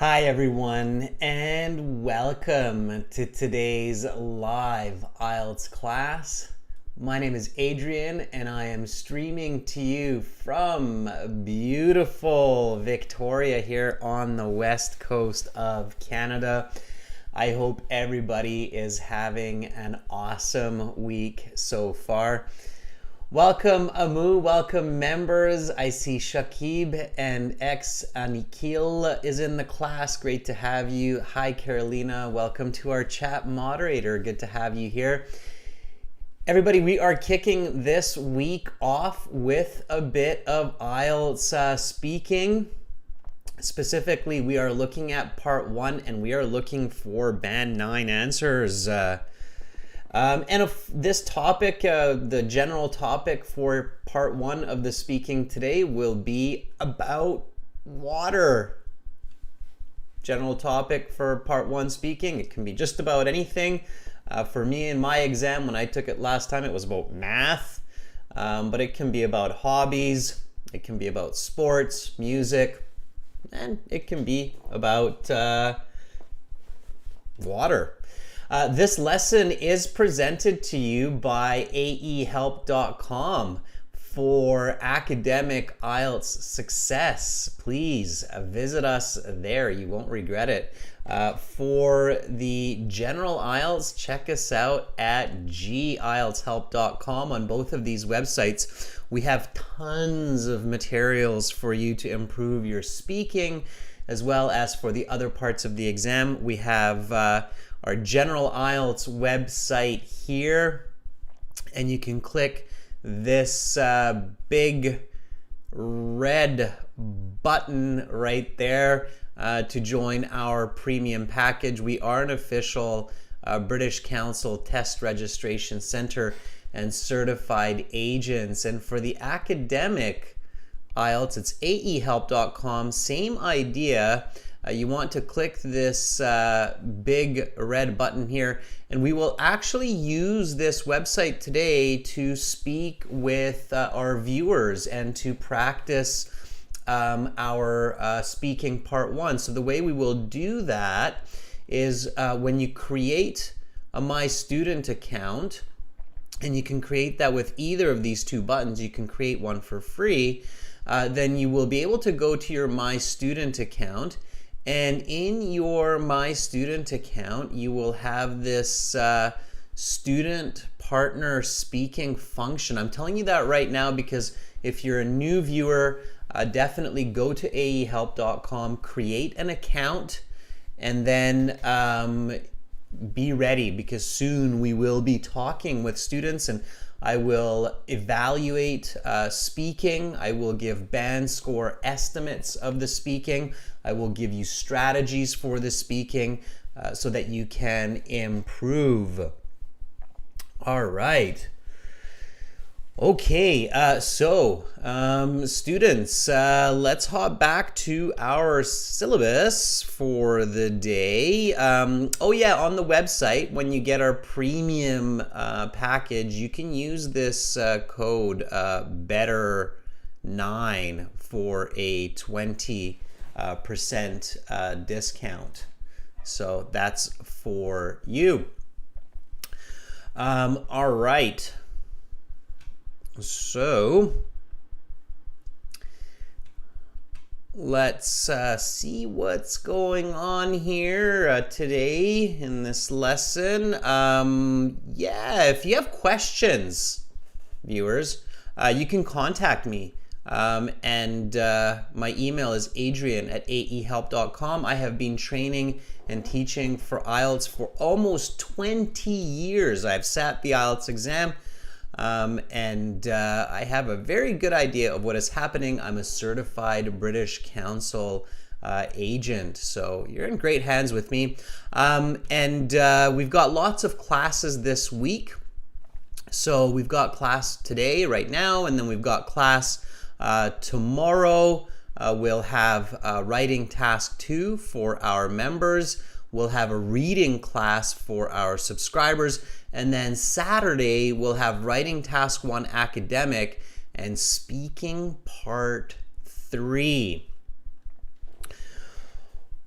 Hi, everyone, and welcome to today's live IELTS class. My name is Adrian, and I am streaming to you from beautiful Victoria here on the west coast of Canada. I hope everybody is having an awesome week so far. Welcome Amu, welcome members. I see Shakib and Anikil is in the class. Great to have you. Hi Carolina, welcome to our chat moderator. Good to have you here. Everybody, we are kicking this week off with a bit of IELTS speaking. Specifically, we are looking at part 1 and we are looking for band 9 answers. And if this topic, the general topic for part 1 of the speaking today will be about water. General topic for part 1 speaking. It can be just about anything. For me in my exam, when I took it last time, it was about math. But it can be about hobbies. It can be about sports, music, and it can be about water. This lesson is presented to you by aehelp.com for academic IELTS success. Please visit us there. You won't regret it. For the general IELTS, check us out at gieltshelp.com. On both of these websites, we have tons of materials for you to improve your speaking, as well as for the other parts of the exam. We have our general IELTS website here, and you can click this big red button right there to join our premium package. We are an official British Council test registration center and certified agents. And for the academic IELTS, it's aehelp.com. Same idea. You want to click this big red button here, and we will actually use this website today to speak with our viewers and to practice our speaking part 1. So the way we will do that is when you create a My Student account, and you can create that with either of these two buttons. You can create one for free. Then you will be able to go to your My Student account, and in your My Student account, you will have this student partner speaking function. I'm telling you that right now because if you're a new viewer, definitely go to aehelp.com, create an account, and then be ready, because soon we will be talking with students and I will evaluate speaking. I will give band score estimates of the speaking. I will give you strategies for the speaking so that you can improve. All right. Okay, students, let's hop back to our syllabus for the day. Oh yeah, on the website, when you get our premium package, you can use this code BETTER9 for a 20% discount. So that's for you. All right. So let's see what's going on here today in this lesson. Yeah, if you have questions, viewers, you can contact me. And my email is adrian@aehelp.com. I have been training and teaching for IELTS for almost 20 years. I've sat the IELTS exam. And I have a very good idea of what is happening. I'm a certified British Council agent, so you're in great hands with me. We've got lots of classes this week. So we've got class today, right now, and then we've got class tomorrow. We'll have writing task 2 for our members. We'll have a reading class for our subscribers. And then Saturday, we'll have writing task 1 academic and speaking part 3.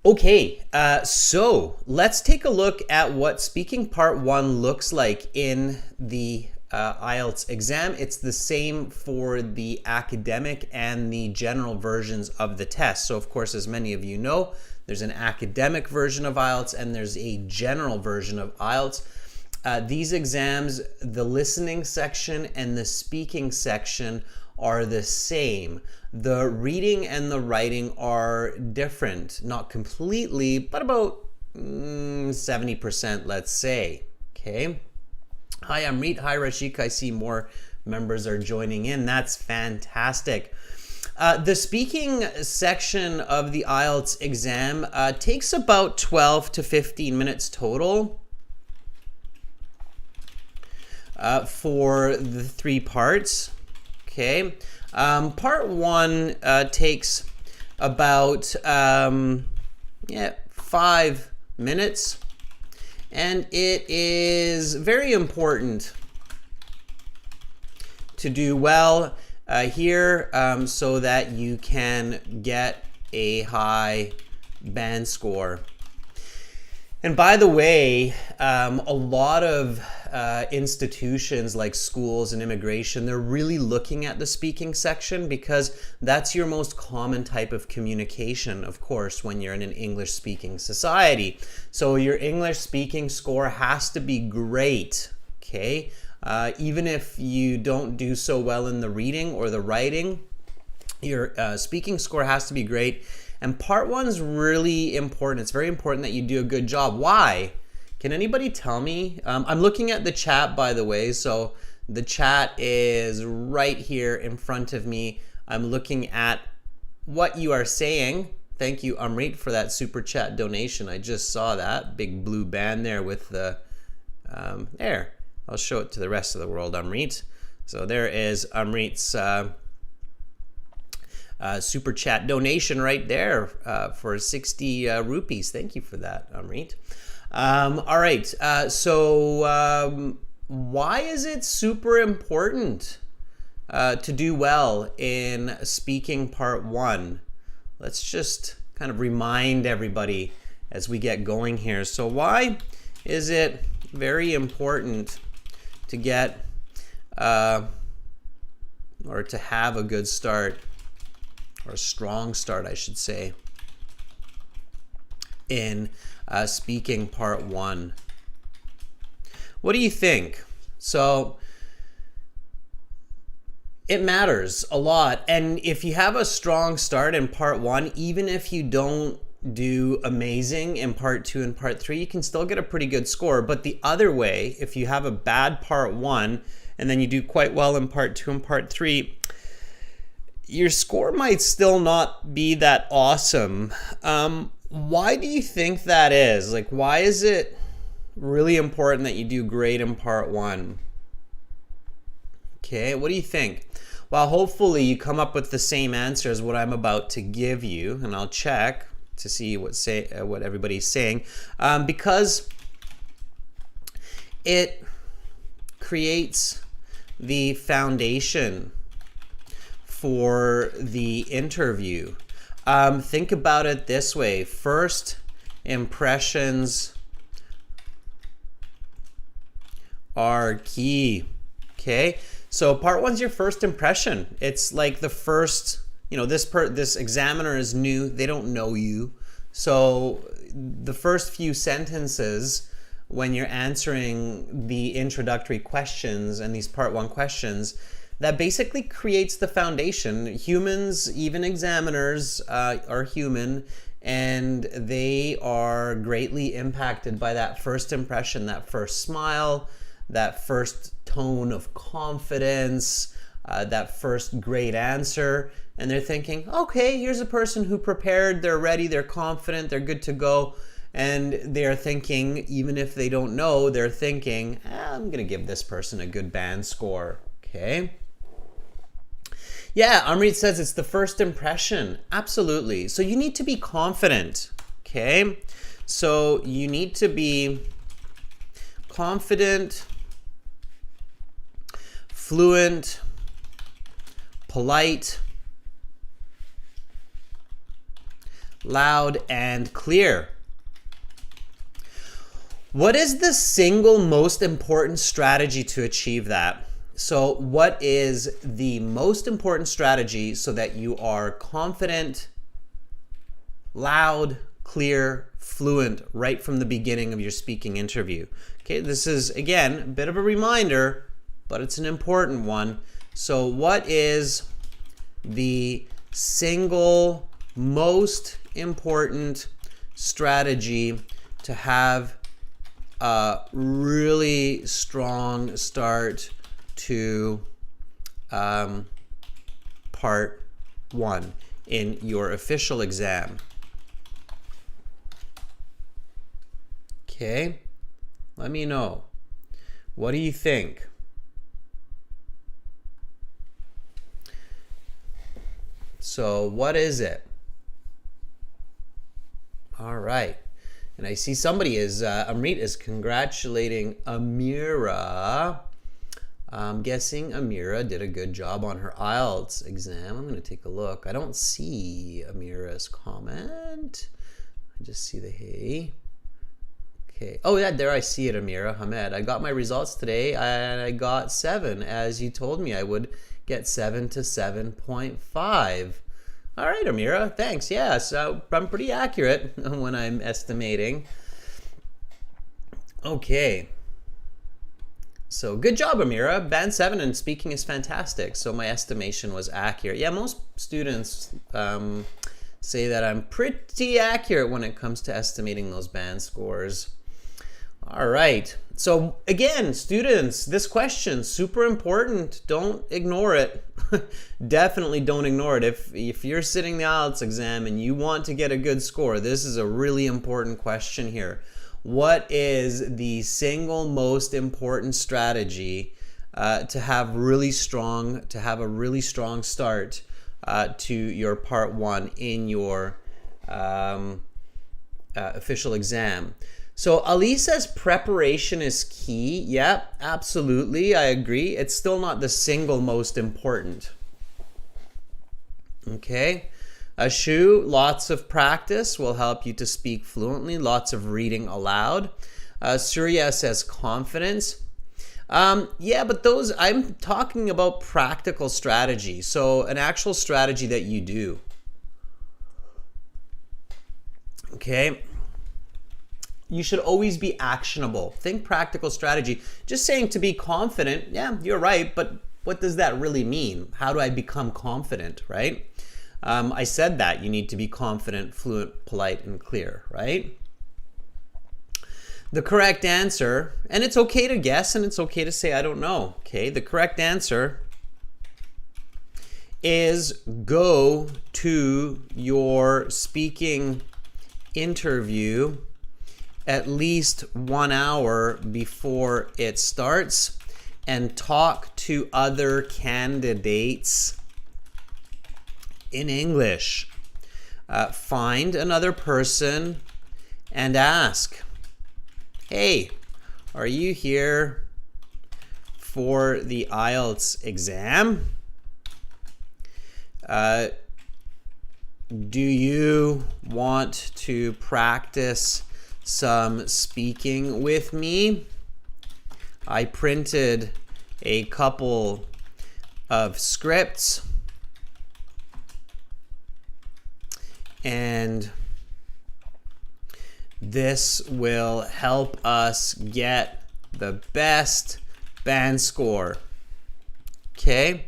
Okay, so let's take a look at what speaking part 1 looks like in the IELTS exam. It's the same for the academic and the general versions of the test. So of course, as many of you know, there's an academic version of IELTS and there's a general version of IELTS. These exams, the listening section and the speaking section are the same. The reading and the writing are different, not completely, but about 70%, let's say. Okay. Hi, I'm Reet. Hi, Rashik. I see more members are joining in. That's fantastic. The speaking section of the IELTS exam takes about 12 to 15 minutes total for the 3 parts. Okay. Part 1 takes about 5 minutes, and it is very important to do well here so that you can get a high band score. And by the way, a lot of institutions like schools and immigration, they're really looking at the speaking section because that's your most common type of communication, of course, when you're in an English-speaking society. So your English-speaking score has to be great, okay? Even if you don't do so well in the reading or the writing, your speaking score has to be great. And part 1's really important. It's very important that you do a good job. Why? Can anybody tell me? I'm looking at the chat, by the way, so the chat is right here in front of me. I'm looking at what you are saying. Thank you, Amrit, for that super chat donation. I just saw that big blue band there with the, there. I'll show it to the rest of the world, Amrit. So there is Amrit's super chat donation right there for 60 rupees. Thank you for that, Amrit. All right, so why is it super important to do well in speaking part 1? Let's just kind of remind everybody as we get going here. So why is it very important to get or to have a good start, or a strong start, I should say, in speaking part 1? What do you think? So it matters a lot. And if you have a strong start in part 1, even if you don't do amazing in part 2 and part 3, you can still get a pretty good score. But the other way, if you have a bad part 1 and then you do quite well in part 2 and part 3, your score might still not be that awesome. Why do you think that is? Like, why is it really important that you do great in part 1? Okay, what do you think? Well, hopefully you come up with the same answer as what I'm about to give you, and I'll check to see what everybody's saying, because it creates the foundation for the interview. Think about it this way. First impressions are key. Okay, so part 1's your first impression. It's like the first, you know, this examiner is new, they don't know you. So the first few sentences when you're answering the introductory questions and these part 1 questions, that basically creates the foundation. Humans, even examiners, are human, and they are greatly impacted by that first impression, that first smile, that first tone of confidence, that first great answer. And they're thinking, okay, here's a person who prepared, they're ready, they're confident, they're good to go. And they're thinking, even if they don't know, they're thinking, I'm gonna give this person a good band score, okay? Yeah, Amrit says it's the first impression. Absolutely. So you need to be confident, okay? So you need to be confident, fluent, polite, loud, and clear. What is the single most important strategy to achieve that? So what is the most important strategy so that you are confident, loud, clear, fluent right from the beginning of your speaking interview? Okay, this is, again, a bit of a reminder, but it's an important one. So what is the single most important strategy to have a really strong start to part 1 in your official exam? Okay, let me know. What do you think? So what is it? All right. And I see somebody is, Amrit is congratulating Amira. I'm guessing Amira did a good job on her IELTS exam. I'm going to take a look. I don't see Amira's comment. I just see the hey. Okay. Oh, yeah, there I see it, Amira Hamed. I got my results today and I got 7, as you told me I would get 7 to 7.5. All right, Amira, thanks. Yeah, so I'm pretty accurate when I'm estimating. Okay. So good job, Amira. Band 7 and speaking is fantastic. So my estimation was accurate. Yeah, most students say that I'm pretty accurate when it comes to estimating those band scores. All right. So again, students, this question, super important. Don't ignore it. Definitely don't ignore it. If you're sitting the IELTS exam and you want to get a good score, this is a really important question here. What is the single most important strategy to have a really strong start to your part 1 in your official exam? So Ali says preparation is key. Yeah, absolutely. I agree. It's still not the single most important. Okay. Ashu, lots of practice will help you to speak fluently. Lots of reading aloud. Surya says confidence. Yeah, but those, I'm talking about practical strategy. So an actual strategy that you do. Okay. You should always be actionable. Think practical strategy. Just saying to be confident, yeah, you're right, but what does that really mean? How do I become confident, right? I said that you need to be confident, fluent, polite, and clear, right? The correct answer, and it's okay to guess and it's okay to say I don't know, okay? The correct answer is go to your speaking interview at least 1 hour before it starts and talk to other candidates in English. Find another person and ask, hey, are you here for the IELTS exam? Do you want to practice some speaking with me? I printed a couple of scripts and this will help us get the best band score. Okay?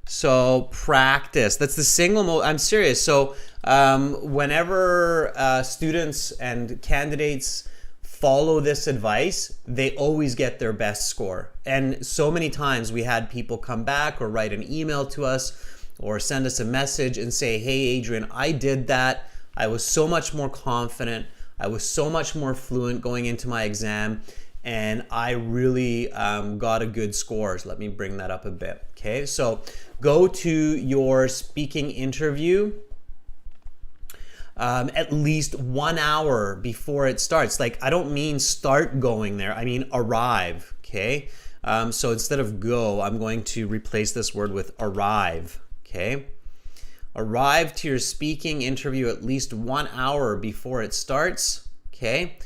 So practice. That's the single most, I'm serious. So whenever students and candidates follow this advice, they always get their best score. And so many times we had people come back or write an email to us or send us a message and say, hey, Adrian, I did that. I was so much more confident. I was so much more fluent going into my exam. And I really got a good score. So let me bring that up a bit. Okay, so go to your speaking interview at least 1 hour before it starts. Like, I don't mean start going there. I mean arrive, okay? So instead of go, I'm going to replace this word with arrive, okay? Arrive to your speaking interview at least 1 hour before it starts, okay?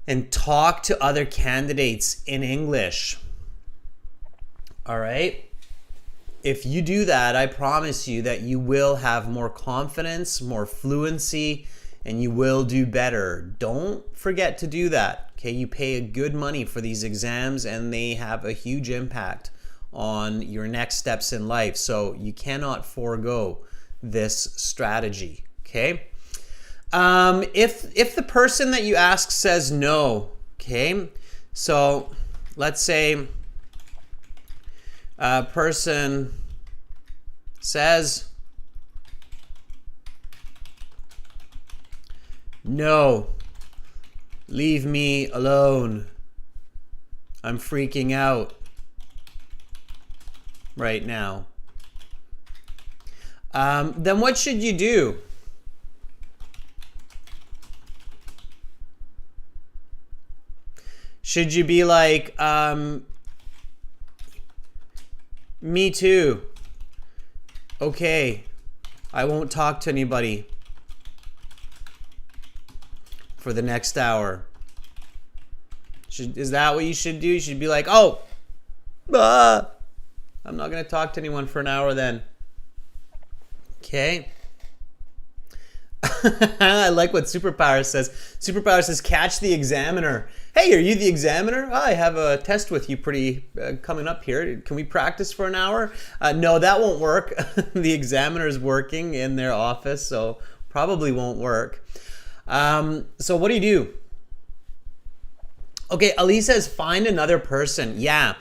And talk to other candidates in English. All right? If you do that, I promise you that you will have more confidence, more fluency, and you will do better. Don't forget to do that. Okay, you pay good money for these exams and they have a huge impact on your next steps in life. So you cannot forego this strategy. Okay. If the person that you ask says no, okay, so let's say a person says no, leave me alone, I'm freaking out right now. Then what should you do? Should you be like, me too. Okay, I won't talk to anybody for the next hour. Is that what you should do? You should be like, oh, I'm not going to talk to anyone for an hour then. Okay. I like what Superpower says. Superpower says, catch the examiner. Hey, are you the examiner? Oh, I have a test with you coming up here. Can we practice for an hour? No, that won't work. The examiner is working in their office, so probably won't work. So what do you do? Okay, Ali says, find another person. Yeah.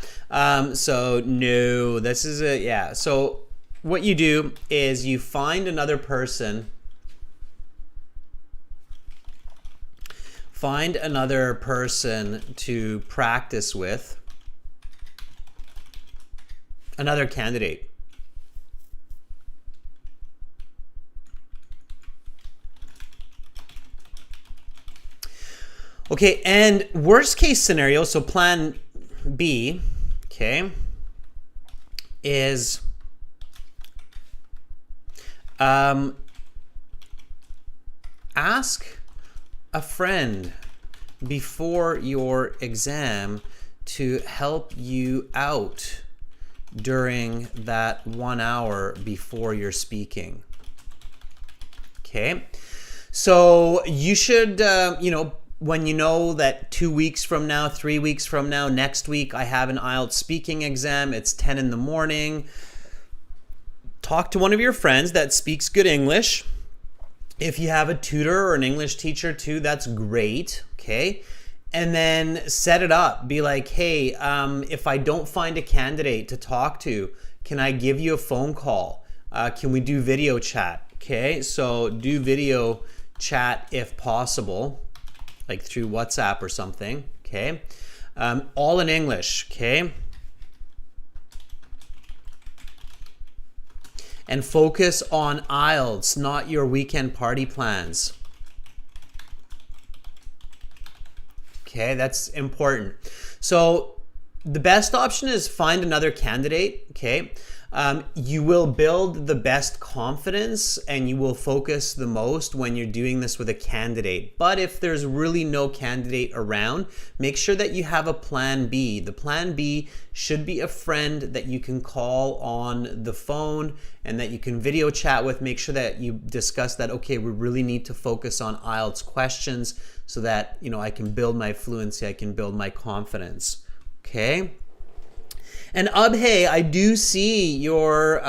So no, this is a, yeah. So what you do is you find another person. Find another person to practice with. Another candidate. Okay, and worst case scenario, so plan B, okay, is ask a friend before your exam to help you out during that 1 hour before you're speaking. Okay, so you should, when you know that 2 weeks from now, 3 weeks from now, next week, I have an IELTS speaking exam, it's 10 in the morning, talk to one of your friends that speaks good English. If you have a tutor or an English teacher too, that's great, okay? And then set it up. Be like, hey, if I don't find a candidate to talk to, can I give you a phone call? Can we do video chat? Okay, so do video chat if possible, like through WhatsApp or something, okay? All in English, okay? And focus on IELTS, not your weekend party plans. Okay, that's important. So the best option is find another candidate, okay? You will build the best confidence and you will focus the most when you're doing this with a candidate. But if there's really no candidate around, make sure that you have a plan B. The plan B should be a friend that you can call on the phone and that you can video chat with. Make sure that you discuss that, okay, we really need to focus on IELTS questions so that, I can build my fluency, I can build my confidence, okay? And Abhay, I do see your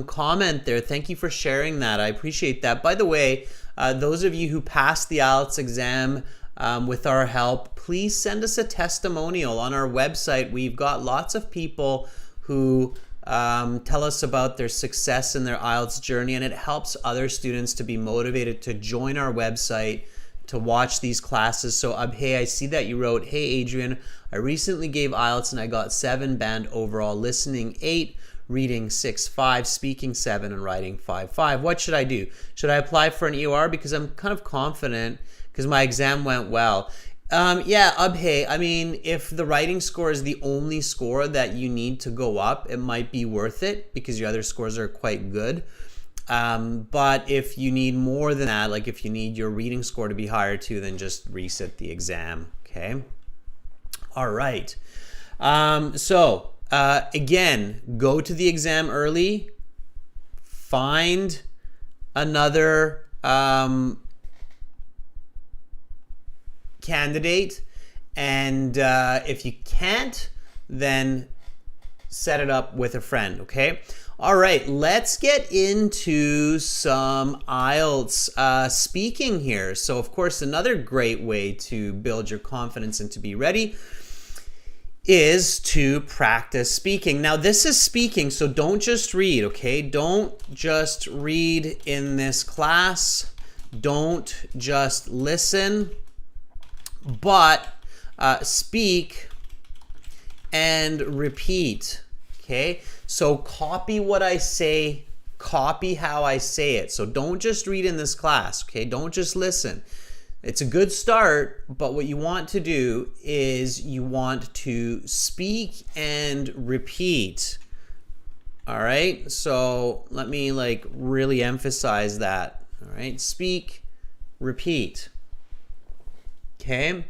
comment there. Thank you for sharing that. I appreciate that. By the way, those of you who passed the IELTS exam with our help, please send us a testimonial on our website. We've got lots of people who tell us about their success in their IELTS journey, and it helps other students to be motivated to join our website to watch these classes. So Abhay, I see that you wrote, hey Adrian, I recently gave IELTS and I got 7 band overall, listening 8, reading 6.5, speaking 7, and writing 5.5. What should I do? Should I apply for an EOR? Because I'm kind of confident because my exam went well. Yeah, Abhay, I mean, if the writing score is the only score that you need to go up, it might be worth it because your other scores are quite good. But if you need more than that, like if you need your reading score to be higher too, then just resit the exam, okay? All right. Again, go to the exam early, find another candidate, and if you can't, then set it up with a friend, okay? All right, let's get into some IELTS speaking here. So, of course, another great way to build your confidence and to be ready is to practice speaking. Now, this is speaking, so don't just read, okay? Don't just read in this class. Don't just listen, but speak and repeat, okay? So copy what I say, copy how I say it. So don't just read in this class, okay? Don't just listen. It's a good start, but what you want to do is you want to speak and repeat. All right? So let me like really emphasize that. All right? Speak, repeat. Okay?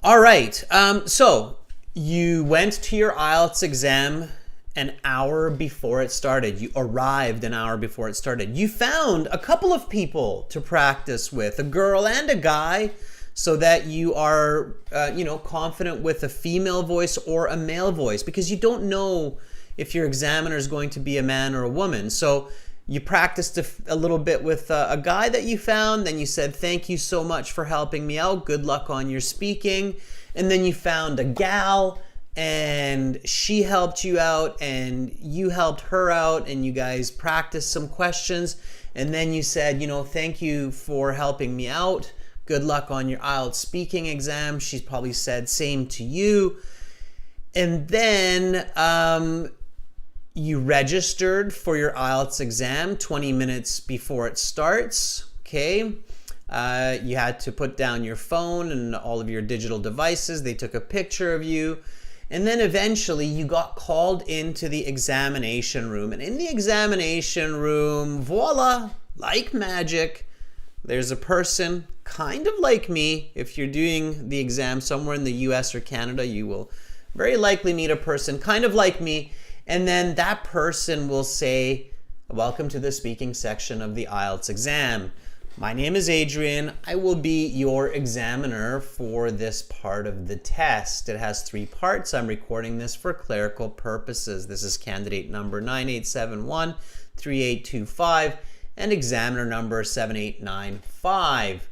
All right. So you went to your IELTS exam an hour before it started. You arrived an hour before it started. You found a couple of people to practice with, a girl and a guy, so that you are, confident with a female voice or a male voice, because you don't know if your examiner is going to be a man or a woman. So you practiced a little bit with a guy that you found. Then you said, "Thank you so much for helping me out. Good luck on your speaking." And then you found a gal, and she helped you out, and you helped her out, and you guys practiced some questions. And then you said, "Thank you for helping me out. Good luck on your IELTS speaking exam." She probably said same to you. And then you registered for your IELTS exam 20 minutes before it starts, okay? You had to put down your phone and all of your digital devices. They took a picture of you. And then eventually you got called into the examination room. And in the examination room, voila, like magic, there's a person kind of like me. If you're doing the exam somewhere in the US or Canada, you will very likely meet a person kind of like me. And then that person will say, "Welcome to the speaking section of the IELTS exam. My name is Adrian. I will be your examiner for this part of the test. It has 3 parts. I'm recording this for clerical purposes. This is candidate number 98713825 and examiner number 7895.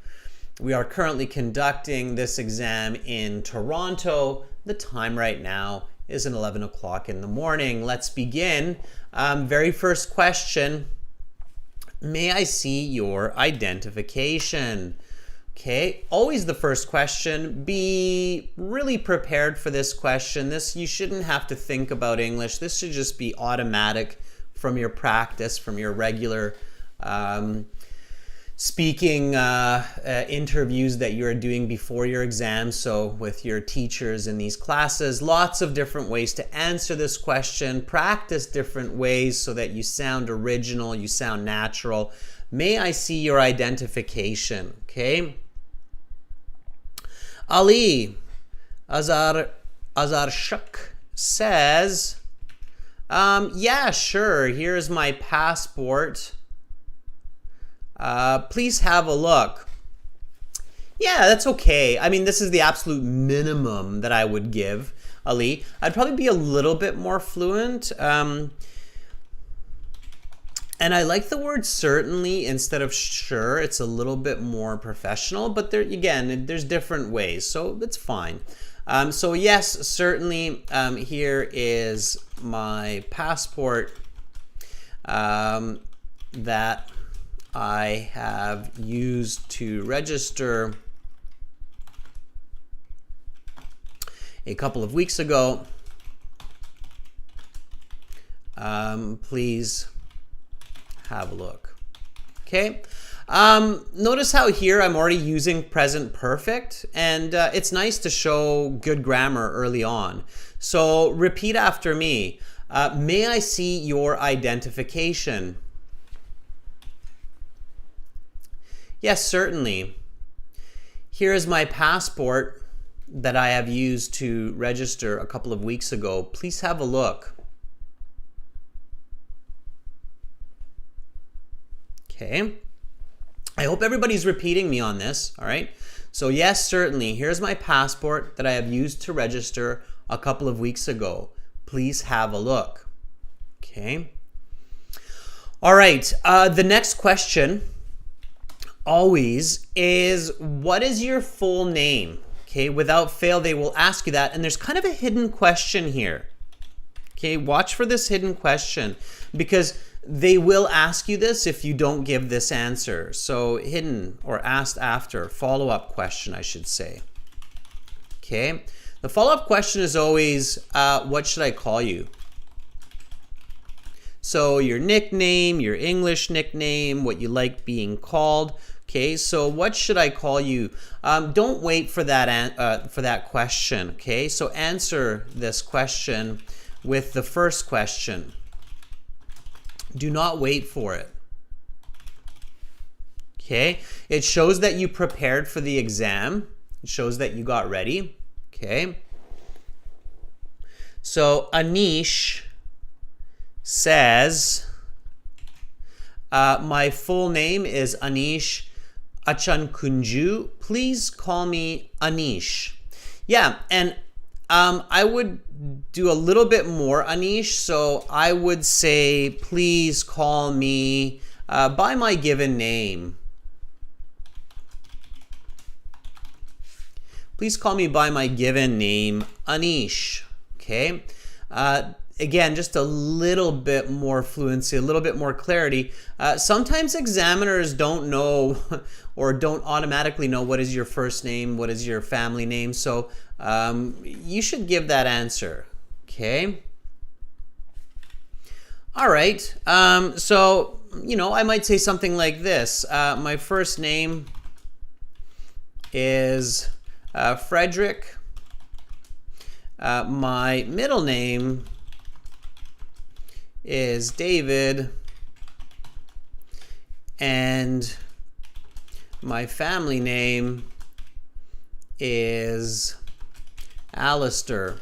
We are currently conducting this exam in Toronto. The time right now is 11 o'clock in the morning. Let's begin. Very first question. May I see your identification? Okay, always the first question. Be really prepared for this question. You shouldn't have to think about English. This should just be automatic from your practice, from your regular speaking interviews that you're doing before your exam. So with your teachers in these classes, lots of different ways to answer this question. Practice different ways so that you sound original, you sound natural. May I see your identification? Okay. Ali Azarshuk says, yeah, sure. Here's my passport. Please have a look. Yeah, that's okay. I mean, this is the absolute minimum that I would give, Ali. I'd probably be a little bit more fluent. And I like the word certainly instead of sure. It's a little bit more professional, but there's different ways, so it's fine. So yes, certainly, here is my passport that I have used to register a couple of weeks ago. Please have a look. Okay. Notice how here I'm already using present perfect, and it's nice to show good grammar early on. So repeat after me. May I see your identification? Yes, certainly. Here is my passport that I have used to register a couple of weeks ago. Please have a look. Okay. I hope everybody's repeating me on this, all right? So yes, certainly. Here's my passport that I have used to register a couple of weeks ago. Please have a look. Okay. All right. The next question always is, what is your full name? Okay. Without fail, they will ask you that. And there's kind of a hidden question here. Okay. Watch for this hidden question because they will ask you this if you don't give this answer. So hidden or asked after, follow-up question, I should say. Okay. The follow-up question is always, what should I call you? So your nickname, your English nickname, what you like being called. Okay, so what should I call you? Don't wait for that question. Okay, so answer this question with the first question. Do not wait for it. Okay, it shows that you prepared for the exam. It shows that you got ready. Okay, so Anish says, my full name is Anish Achankunju. Please call me Anish. Yeah, and I would do a little bit more, Anish. So I would say, please call me by my given name. Please call me by my given name, Anish. Okay. Again, just a little bit more fluency, a little bit more clarity. Sometimes examiners don't know or don't automatically know what is your first name, what is your family name. So you should give that answer. Okay. All right. So, I might say something like this. My first name is Frederick. My middle name is David, and my family name is Alistair.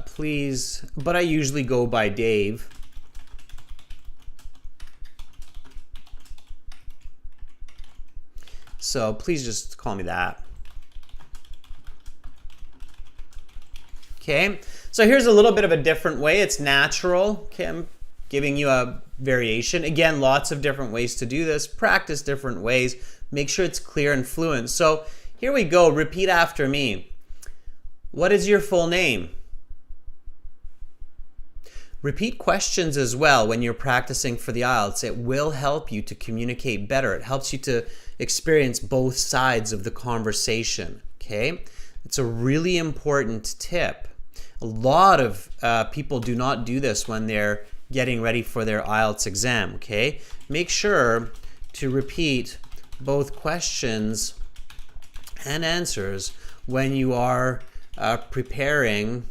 Please, but I usually go by Dave. So please just call me that. Okay, so here's a little bit of a different way. It's natural. Okay, I'm giving you a variation. Again, lots of different ways to do this. Practice different ways. Make sure it's clear and fluent. So here we go. Repeat after me. What is your full name? Repeat questions as well when you're practicing for the IELTS. It will help you to communicate better. It helps you to experience both sides of the conversation. Okay, it's a really important tip. A lot of people do not do this when they're getting ready for their IELTS exam, okay? Make sure to repeat both questions and answers when you are preparing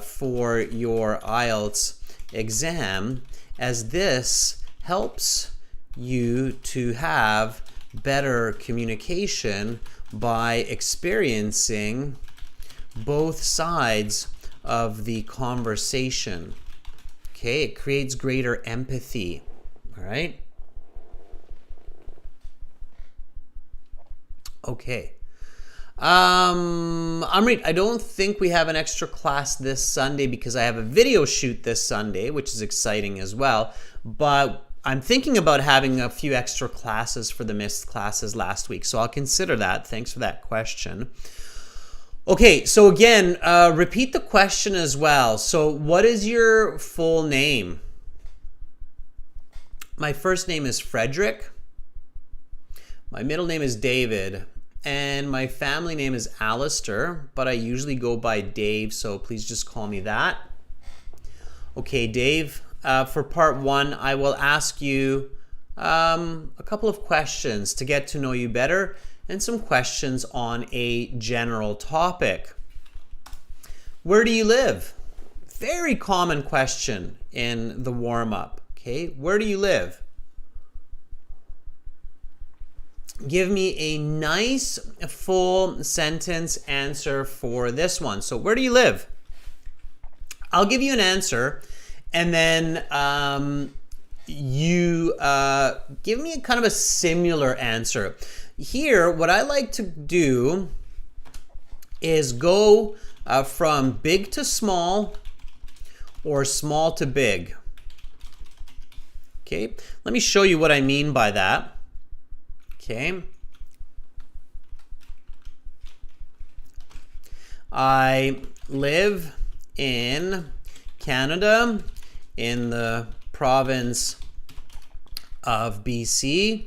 for your IELTS exam, as this helps you to have better communication by experiencing both sides of the conversation. Okay, it creates greater empathy. All right. Okay. Amrit, I don't think we have an extra class this Sunday because I have a video shoot this Sunday, which is exciting as well. But I'm thinking about having a few extra classes for the missed classes last week. So I'll consider that. Thanks for that question. Okay, so again, repeat the question as well. So what is your full name? My first name is Frederick. My middle name is David. And my family name is Alistair, but I usually go by Dave, so please just call me that. Okay, Dave, for part one, I will ask you a couple of questions to get to know you better and some questions on a general topic. Where do you live? very common question in the warm-up. Okay, where do you live? Give me a nice full sentence answer for this one. So where do you live? I'll give you an answer, and then you give me a kind of a similar answer. Here, what I like to do is go from big to small or small to big. Okay, let me show you what I mean by that. Okay. I live in Canada, in the province of BC,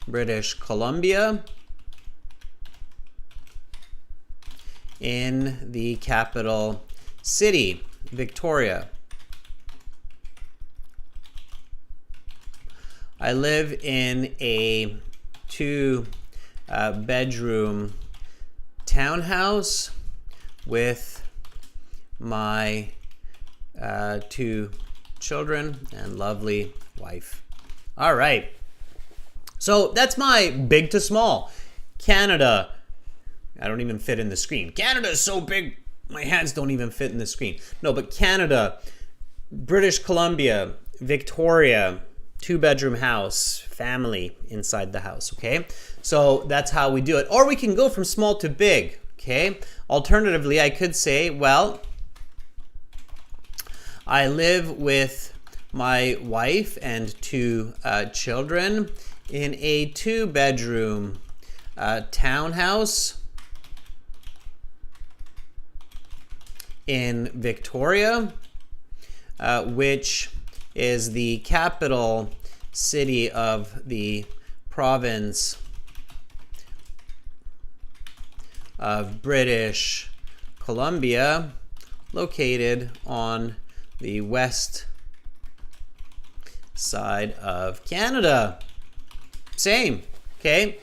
British Columbia, in the capital city, Victoria. I live in a 2-bedroom townhouse with my 2 children and lovely wife. All right. So that's my big to small. Canada. I don't even fit in the screen. Canada is so big, my hands don't even fit in the screen. No, but Canada, British Columbia, Victoria, 2-bedroom house, family inside the house, okay? So that's how we do it. Or we can go from small to big, okay? Alternatively, I could say, well, I live with my wife and 2 children in a 2-bedroom townhouse in Victoria, which is the capital city of the province of British Columbia, located on the west side of Canada. Same, okay?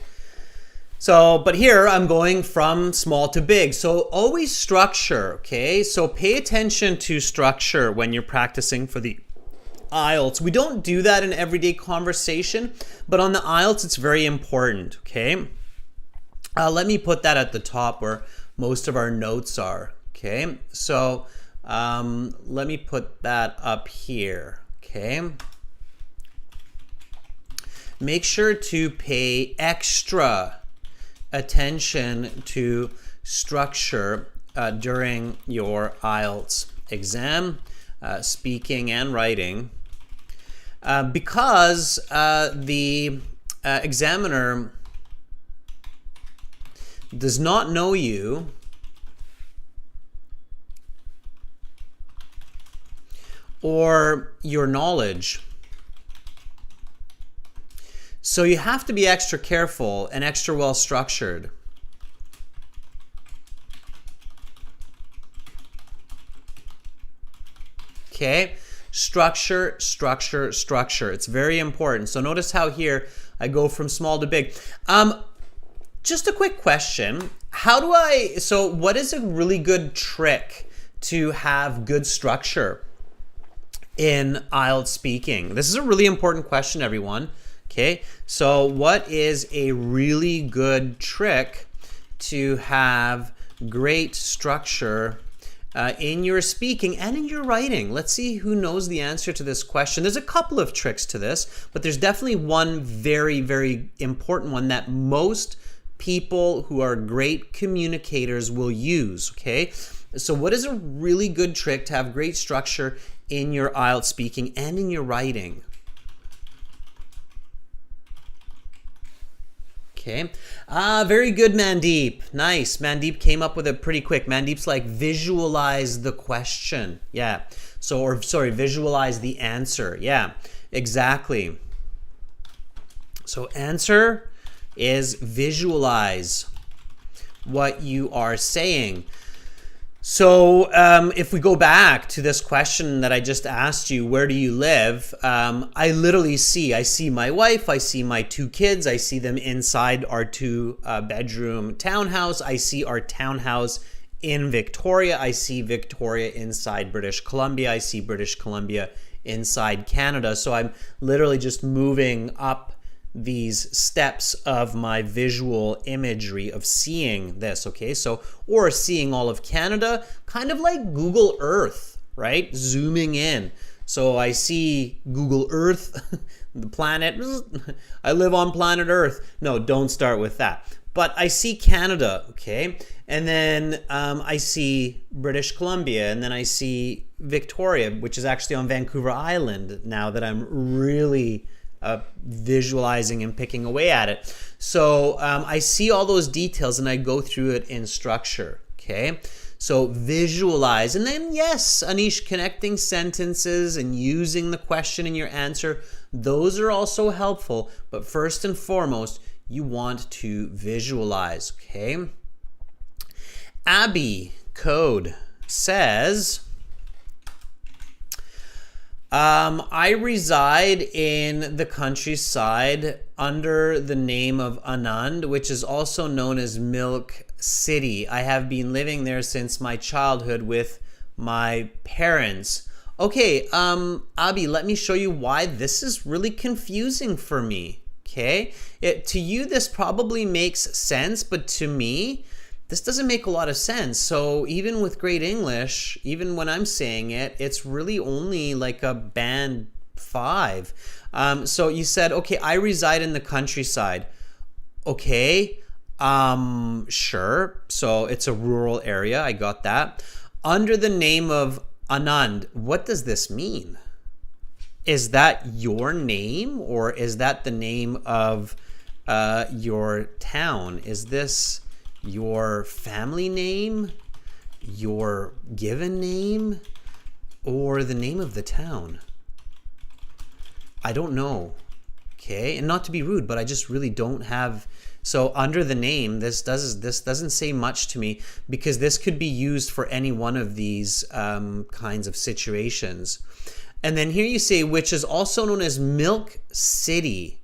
So, but here I'm going from small to big. So always structure, okay? So pay attention to structure when you're practicing for the IELTS. We don't do that in everyday conversation, but on the IELTS, it's very important, okay? Let me put that at the top where most of our notes are, okay? So let me put that up here, okay? Make sure to pay extra attention to structure during your IELTS exam, speaking and writing, because the examiner does not know you or your knowledge. So you have to be extra careful and extra well structured. Okay, structure, structure, structure. It's very important. So notice how here I go from small to big. Just a quick question. So what is a really good trick to have good structure in IELTS speaking? This is a really important question, everyone. Okay, so what is a really good trick to have great structure in your speaking and in your writing? Let's see who knows the answer to this question. There's a couple of tricks to this, but there's definitely one very, very important one that most people who are great communicators will use, okay? So what is a really good trick to have great structure in your IELTS speaking and in your writing? Okay, very good, Mandeep. Nice. Mandeep came up with it pretty quick. Mandeep's like, visualize the question. Yeah. Visualize the answer. Yeah, exactly. So answer is visualize what you are saying. So if we go back to this question that I just asked you, where do you live? I literally see my wife, I see my 2 kids, I see them inside our 2-bedroom townhouse. I see our townhouse in Victoria, I see Victoria inside British Columbia. I see British Columbia inside Canada. So I'm literally just moving up these steps of my visual imagery of seeing this, okay? So, or seeing all of Canada, kind of like Google Earth, right? Zooming in. So I see Google Earth, the planet. I live on planet Earth. No, don't start with that. But I see Canada, okay? And then I see British Columbia, and then I see Victoria, which is actually on Vancouver Island now that I'm really visualizing and picking away at it. So I see all those details and I go through it in structure, okay? So visualize, and then yes, Anish, connecting sentences and using the question in your answer, those are also helpful, but first and foremost, you want to visualize, okay? Abby Code says, I reside in the countryside under the name of Anand, which is also known as Milk City. I have been living there since my childhood with my parents. Okay, Abby, let me show you why this is really confusing for me, okay? To you, this probably makes sense, but to me, this doesn't make a lot of sense. So even with great English, even when I'm saying it, it's really only like a band 5. So you said, okay, I reside in the countryside. Okay, sure. So it's a rural area. I got that. Under the name of Anand, what does this mean? Is that your name, or is that the name of your town? Is this your family name, your given name, or the name of the town? I don't know, okay? And not to be rude, but I just really don't have. So under the name, this doesn't say much to me, because this could be used for any one of these kinds of situations. And then here you say, which is also known as Milk City.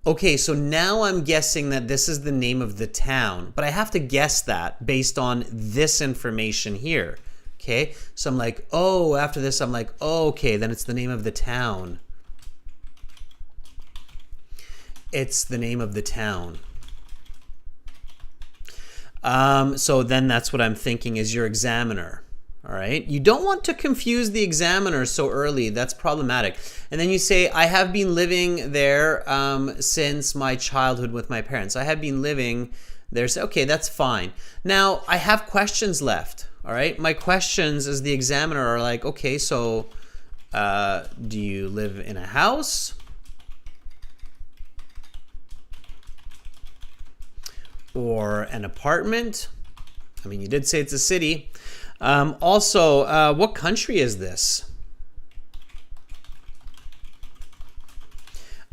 Okay, so now I'm guessing that this is the name of the town, but I have to guess that based on this information here, okay? So I'm like, oh, after this, I'm like, oh, okay, then it's the name of the town. It's the name of the town. So then that's what I'm thinking is your examiner. All right, you don't want to confuse the examiner so early. That's problematic. And then you say, I have been living there since my childhood with my parents. I have been living there. So, okay, that's fine. Now, I have questions left. All right, my questions as the examiner are like, okay, so do you live in a house? Or an apartment? I mean, you did say it's a city. Also, what country is this?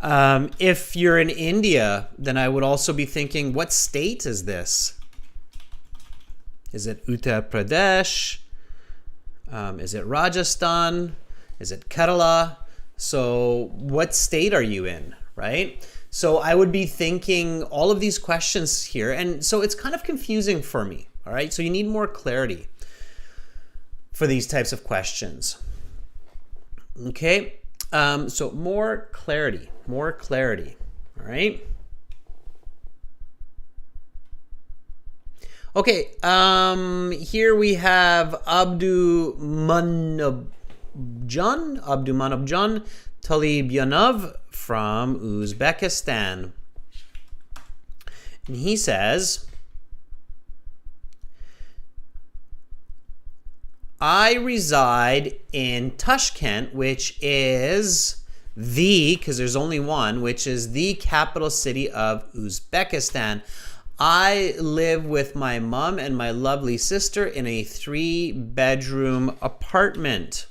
If you're in India, then I would also be thinking, what state is this? Is it Uttar Pradesh? Is it Rajasthan? Is it Kerala? So what state are you in, right? So I would be thinking all of these questions here. And so it's kind of confusing for me, all right? So you need more clarity for these types of questions. Okay, so more clarity, all right? Okay, here we have Abdu Manabjan Talibyanov from Uzbekistan. And he says, I reside in Tashkent, which is because there's only one, which is the capital city of Uzbekistan. I live with my mom and my lovely sister in a 3-bedroom apartment.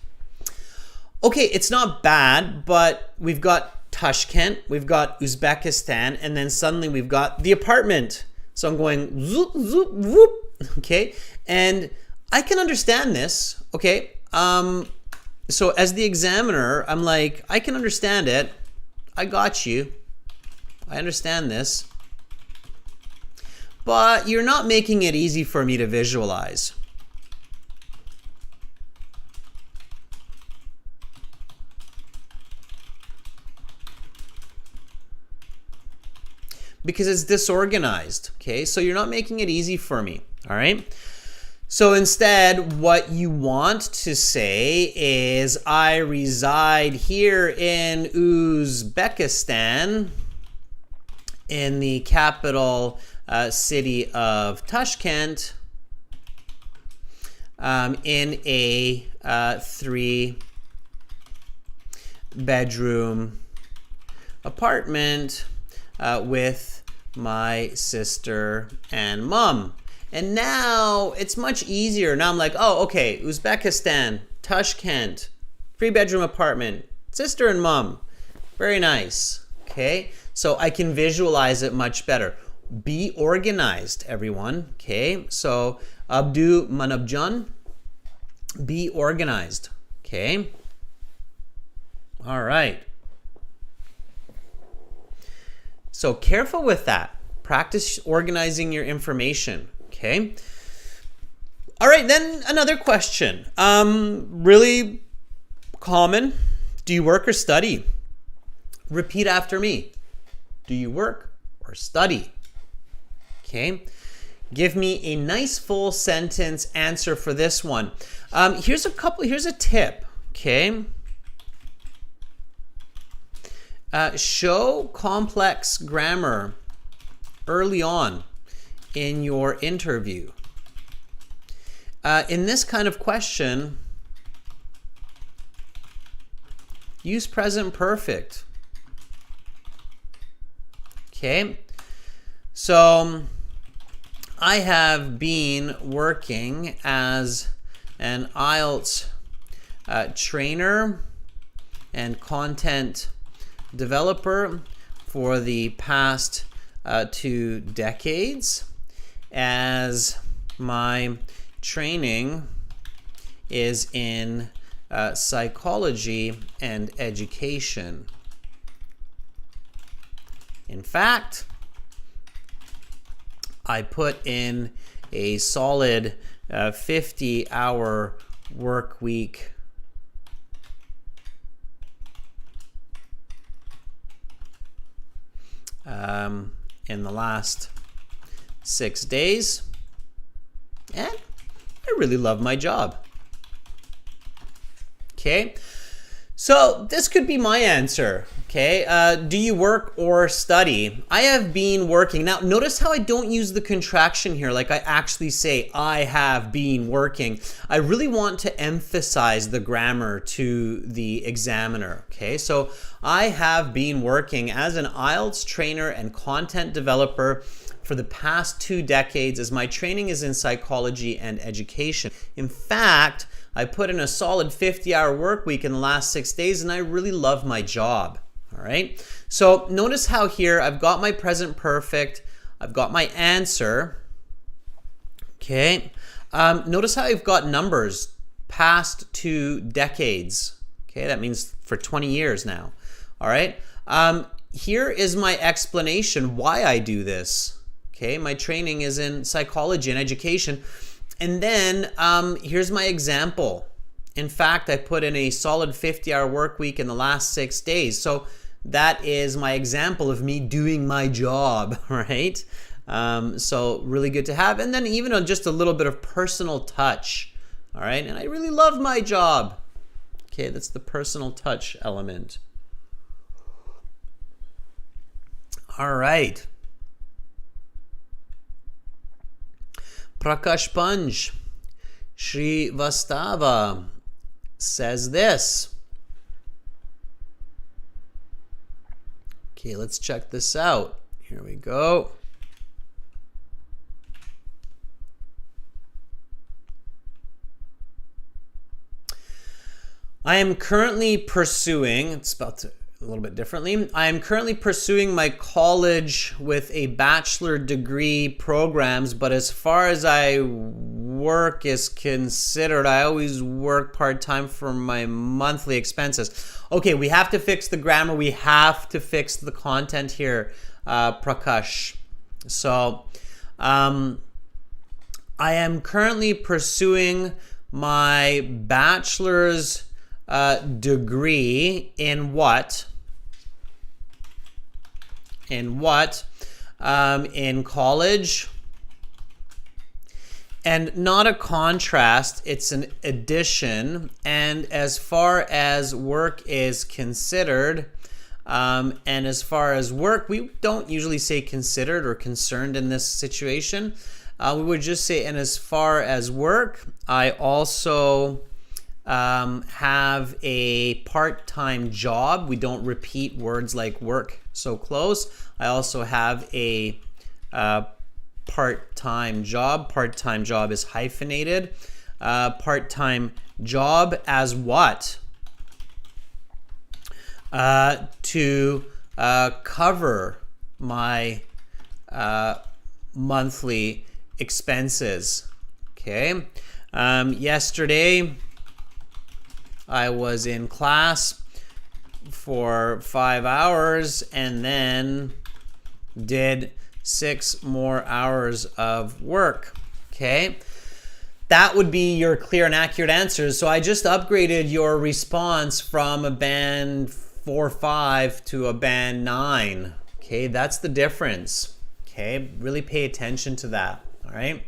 Okay, it's not bad, but we've got Tashkent, we've got Uzbekistan, and then suddenly we've got the apartment. So I'm going zoop, zoop, whoop, okay? And I can understand this, okay? So as the examiner, I'm like, I can understand it. I got you. I understand this. but you're not making it easy for me to visualize. Because it's disorganized, okay? So you're not making it easy for me, all right? So instead, what you want to say is, I reside here in Uzbekistan, in the capital city of Tashkent, in a 3-bedroom apartment with my sister and mom. And now it's much easier. Now I'm like, oh, okay, Uzbekistan, Tashkent, 3-bedroom apartment, sister and mom. Very nice, okay? So I can visualize it much better. Be organized, everyone, okay? So Abdu Manabjan, be organized, okay? All right. So careful with that. Practice organizing your information. Okay. All right, then another question. Really common. Do you work or study? Repeat after me. Do you work or study? Okay. Give me a nice full sentence answer for this one. Here's a tip. Okay. Show complex grammar early on in your interview. In this kind of question, use present perfect. Okay, so I have been working as an IELTS trainer and content developer for the past 2 decades, as my training is in psychology and education. In fact, I put in a solid 50-hour work week in the last 6 days, and I really love my job. Okay, so this could be my answer. Okay, do you work or study? I have been working. Now, notice how I don't use the contraction here, like I actually say, I have been working. I really want to emphasize the grammar to the examiner. Okay, so I have been working as an IELTS trainer and content developer for the past 2 decades, as my training is in psychology and education. In fact, I put in a solid 50-hour work week in the last 6 days, and I really love my job. All right, so notice how here I've got my present perfect, I've got my answer. Okay, notice how I've got numbers, past 2 decades. Okay, that means for 20 years now. All right, here is my explanation why I do this. Okay, my training is in psychology and education. And then here's my example. In fact, I put in a solid 50-hour work week in the last 6 days. So that is my example of me doing my job, right? So really good to have. And then even on just a little bit of personal touch, all right? And I really love my job. Okay, that's the personal touch element. All right. Prakash Panj Srivastava says this. Okay, let's check this out. Here we go. I am currently pursuing, it's spelled a little bit differently. I am currently pursuing my college with a bachelor degree programs, but as far as I work is considered, I always work part-time for my monthly expenses. Okay, we have to fix the grammar. We have to fix the content here, Prakash. So I am currently pursuing my bachelor's degree in what? In college. And not a contrast, it's an addition. And as far as work is considered, and as far as work, we don't usually say considered or concerned in this situation. We would just say, and as far as work, I also have a part-time job. We don't repeat words like work so close. I also have a part-time job. Part-time job is hyphenated. Part-time job as what? To cover my monthly expenses. Okay. Yesterday I was in class for 5 hours and then did 6 more hours of work. Okay. That would be your clear and accurate answers. So I just upgraded your response from a band 4-5 to a band 9. Okay, that's the difference. Okay, really pay attention to that. All right.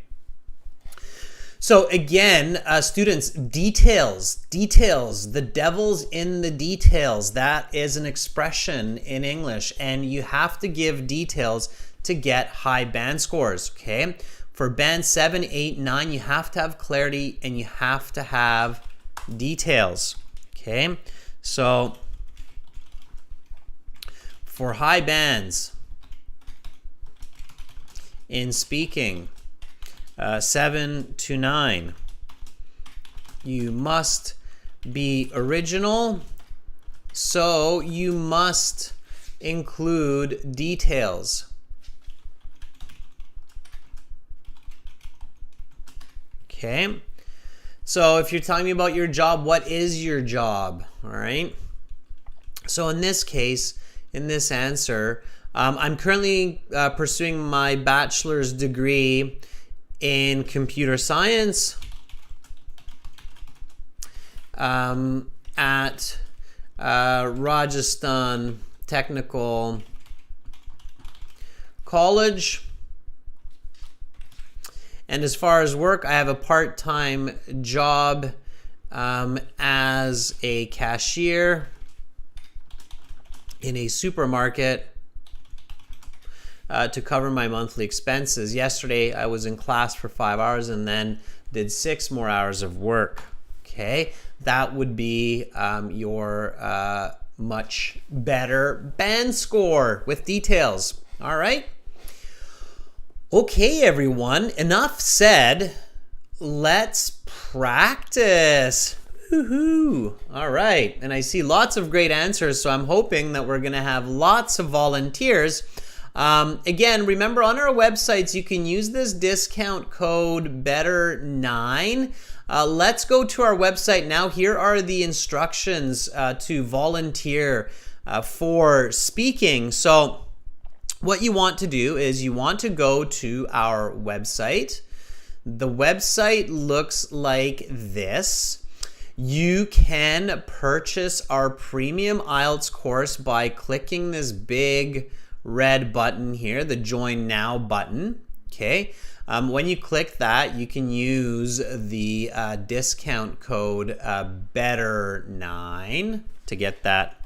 So again, students, details, the devil's in the details. That is an expression in English, and you have to give details to get high band scores. Okay. For band 7, 8, 9, you have to have clarity and you have to have details. Okay. So for high bands in speaking, 7 to 9, you must be original, so you must include details. Okay, so if you're telling me about your job, what is your job? All right, so in this case, in this answer, I'm currently pursuing my bachelor's degree in computer science at Rajasthan Technical College. And as far as work, I have a part-time job as a cashier in a supermarket to cover my monthly expenses. Yesterday, I was in class for 5 hours and then did 6 more hours of work. Okay, that would be your much better band score with details. All right. Okay, everyone, enough said. Let's practice. Woohoo! All right, and I see lots of great answers, so I'm hoping that we're going to have lots of volunteers. Again, remember on our websites, you can use this discount code BETTER9. Let's go to our website now. Here are the instructions to volunteer for speaking. So what you want to do is you want to go to our website. The website looks like this. You can purchase our premium IELTS course by clicking this big red button here, the Join Now button. Okay. When you click that, you can use the discount code BETTER9 to get that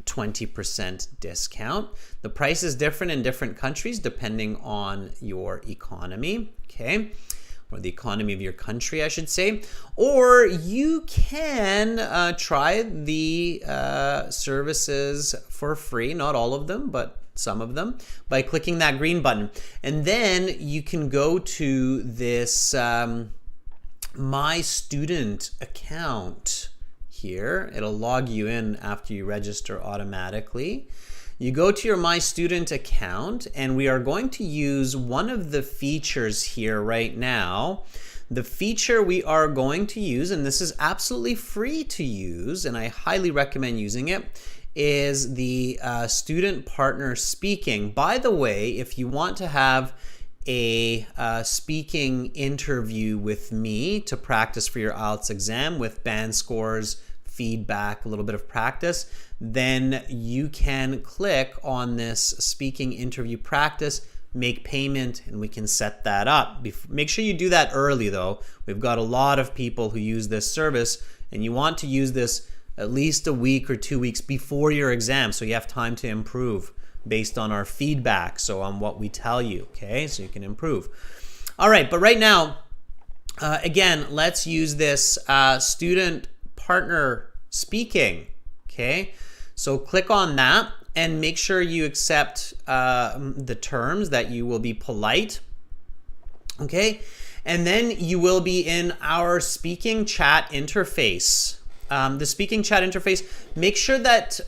20% discount. The price is different in different countries depending on your economy, okay? Or the economy of your country, I should say. Or you can try the services for free, not all of them, but some of them, by clicking that green button. And then you can go to this My Student account here. It'll log you in after you register automatically. You go to your My Student account, and we are going to use one of the features here right now. The feature we are going to use, and this is absolutely free to use, and I highly recommend using it, is the student partner speaking. By the way, if you want to have a speaking interview with me to practice for your IELTS exam with band scores, feedback, a little bit of practice, then you can click on this speaking interview practice, make payment, and we can set that up. Make sure you do that early though. We've got a lot of people who use this service, and you want to use this at least a week or 2 weeks before your exam so you have time to improve based on our feedback, so on what we tell you, okay? So you can improve. All right, but right now, again, let's use this student partner speaking, okay? So click on that and make sure you accept the terms, that you will be polite, okay? And then you will be in our speaking chat interface. The speaking chat interface, make sure that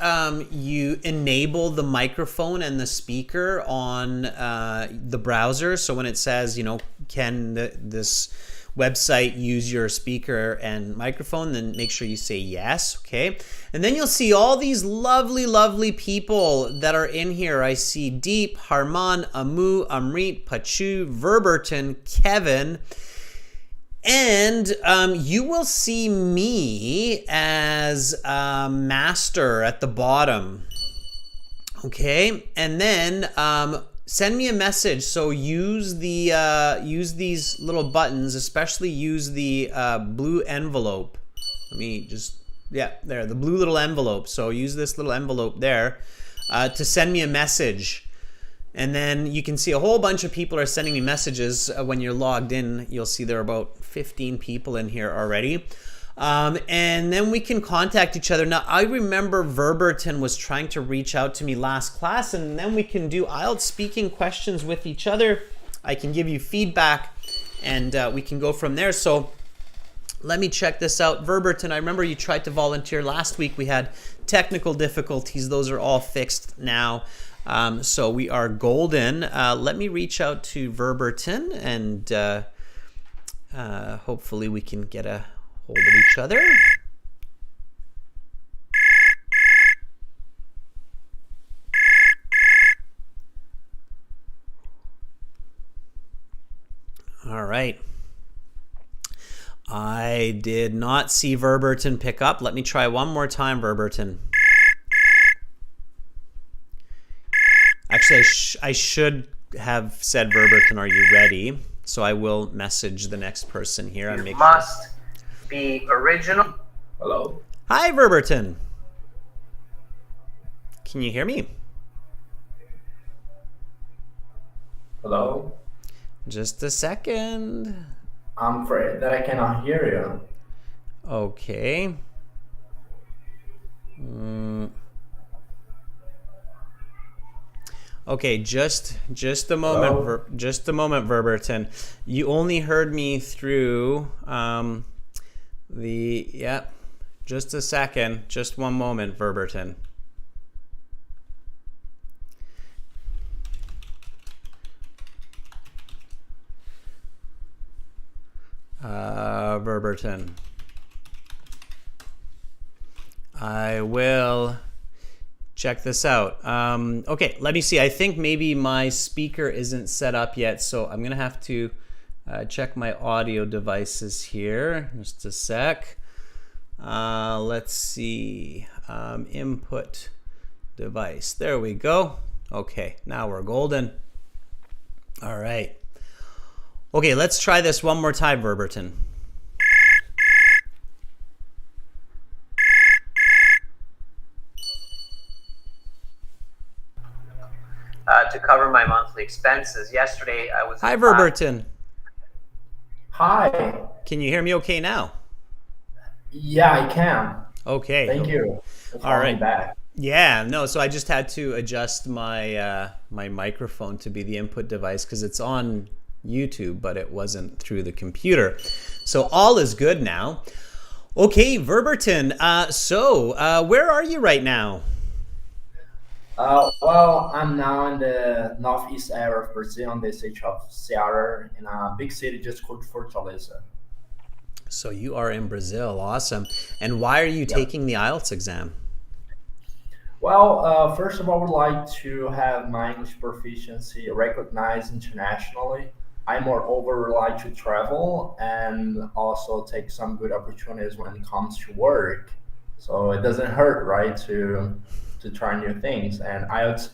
you enable the microphone and the speaker on the browser. So when it says, you know, can this website use your speaker and microphone, then make sure you say yes, okay? And then you'll see all these lovely, lovely people that are in here. I see Deep, Harman, Amu, Amrit, Pachu, Verberton, Kevin. And you will see me as master at the bottom, okay? And then send me a message. So use these little buttons, especially use the blue envelope. Let me just, yeah, there, the blue little envelope. So use this little envelope there to send me a message. And then you can see a whole bunch of people are sending me messages when you're logged in. You'll see there are about 15 people in here already. And then we can contact each other. Now, I remember Verberton was trying to reach out to me last class, and then we can do IELTS speaking questions with each other. I can give you feedback, and we can go from there. So let me check this out. Verberton, I remember you tried to volunteer last week. We had technical difficulties. Those are all fixed now. So we are golden. Let me reach out to Verberton, and hopefully we can get a hold of each other. All right. I did not see Verberton pick up. Let me try one more time, Verberton. Actually, I should have said, Verberton, are you ready? So I will message the next person here and make must be original. Hello? Hi, Verberton. Can you hear me? Hello? Just a second. I'm afraid that I cannot hear you. Okay. Okay, just a moment, just a moment, Verberton. You only heard me through just a second, just one moment, Verberton. Verberton. I will check this out. Okay, let me see. I think maybe my speaker isn't set up yet, so I'm gonna have to check my audio devices here. Just a sec. Let's see. Input device. There we go. Okay, now we're golden. All right. Okay, let's try this one more time, Verberton. To cover my monthly expenses. Yesterday, I was... Hi, Verberton. Hi. Can you hear me okay now? Yeah, I can. Okay. Thank you. All right. Back. Yeah, no, so I just had to adjust my my microphone to be the input device because it's on YouTube, but it wasn't through the computer. So all is good now. Okay, Verberton, where are you right now? Well, I'm now in the northeast area of Brazil, in the state of Ceará, in a big city just called Fortaleza. So you are in Brazil, awesome. And why are you taking the IELTS exam? First of all, I would like to have my English proficiency recognized internationally. I moreover like to travel and also take some good opportunities when it comes to work. So it doesn't hurt, right, to try new things. And IELTS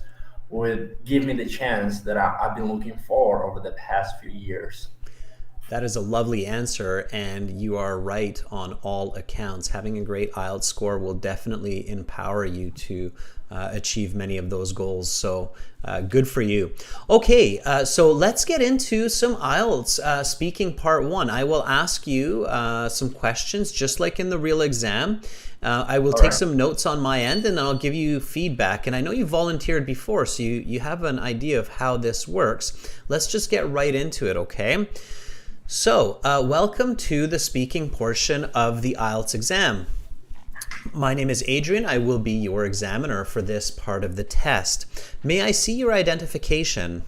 would give me the chance that I've been looking for over the past few years. That is a lovely answer, and you are right on all accounts. Having a great IELTS score will definitely empower you to achieve many of those goals. So good for you. Okay, so let's get into some IELTS speaking part one. I will ask you some questions just like in the real exam. I will All take right. some notes on my end and then I'll give you feedback. And I know you volunteered before, so you have an idea of how this works. Let's just get right into it, okay? So, welcome to the speaking portion of the IELTS exam. My name is Adrian. I will be your examiner for this part of the test. May I see your identification?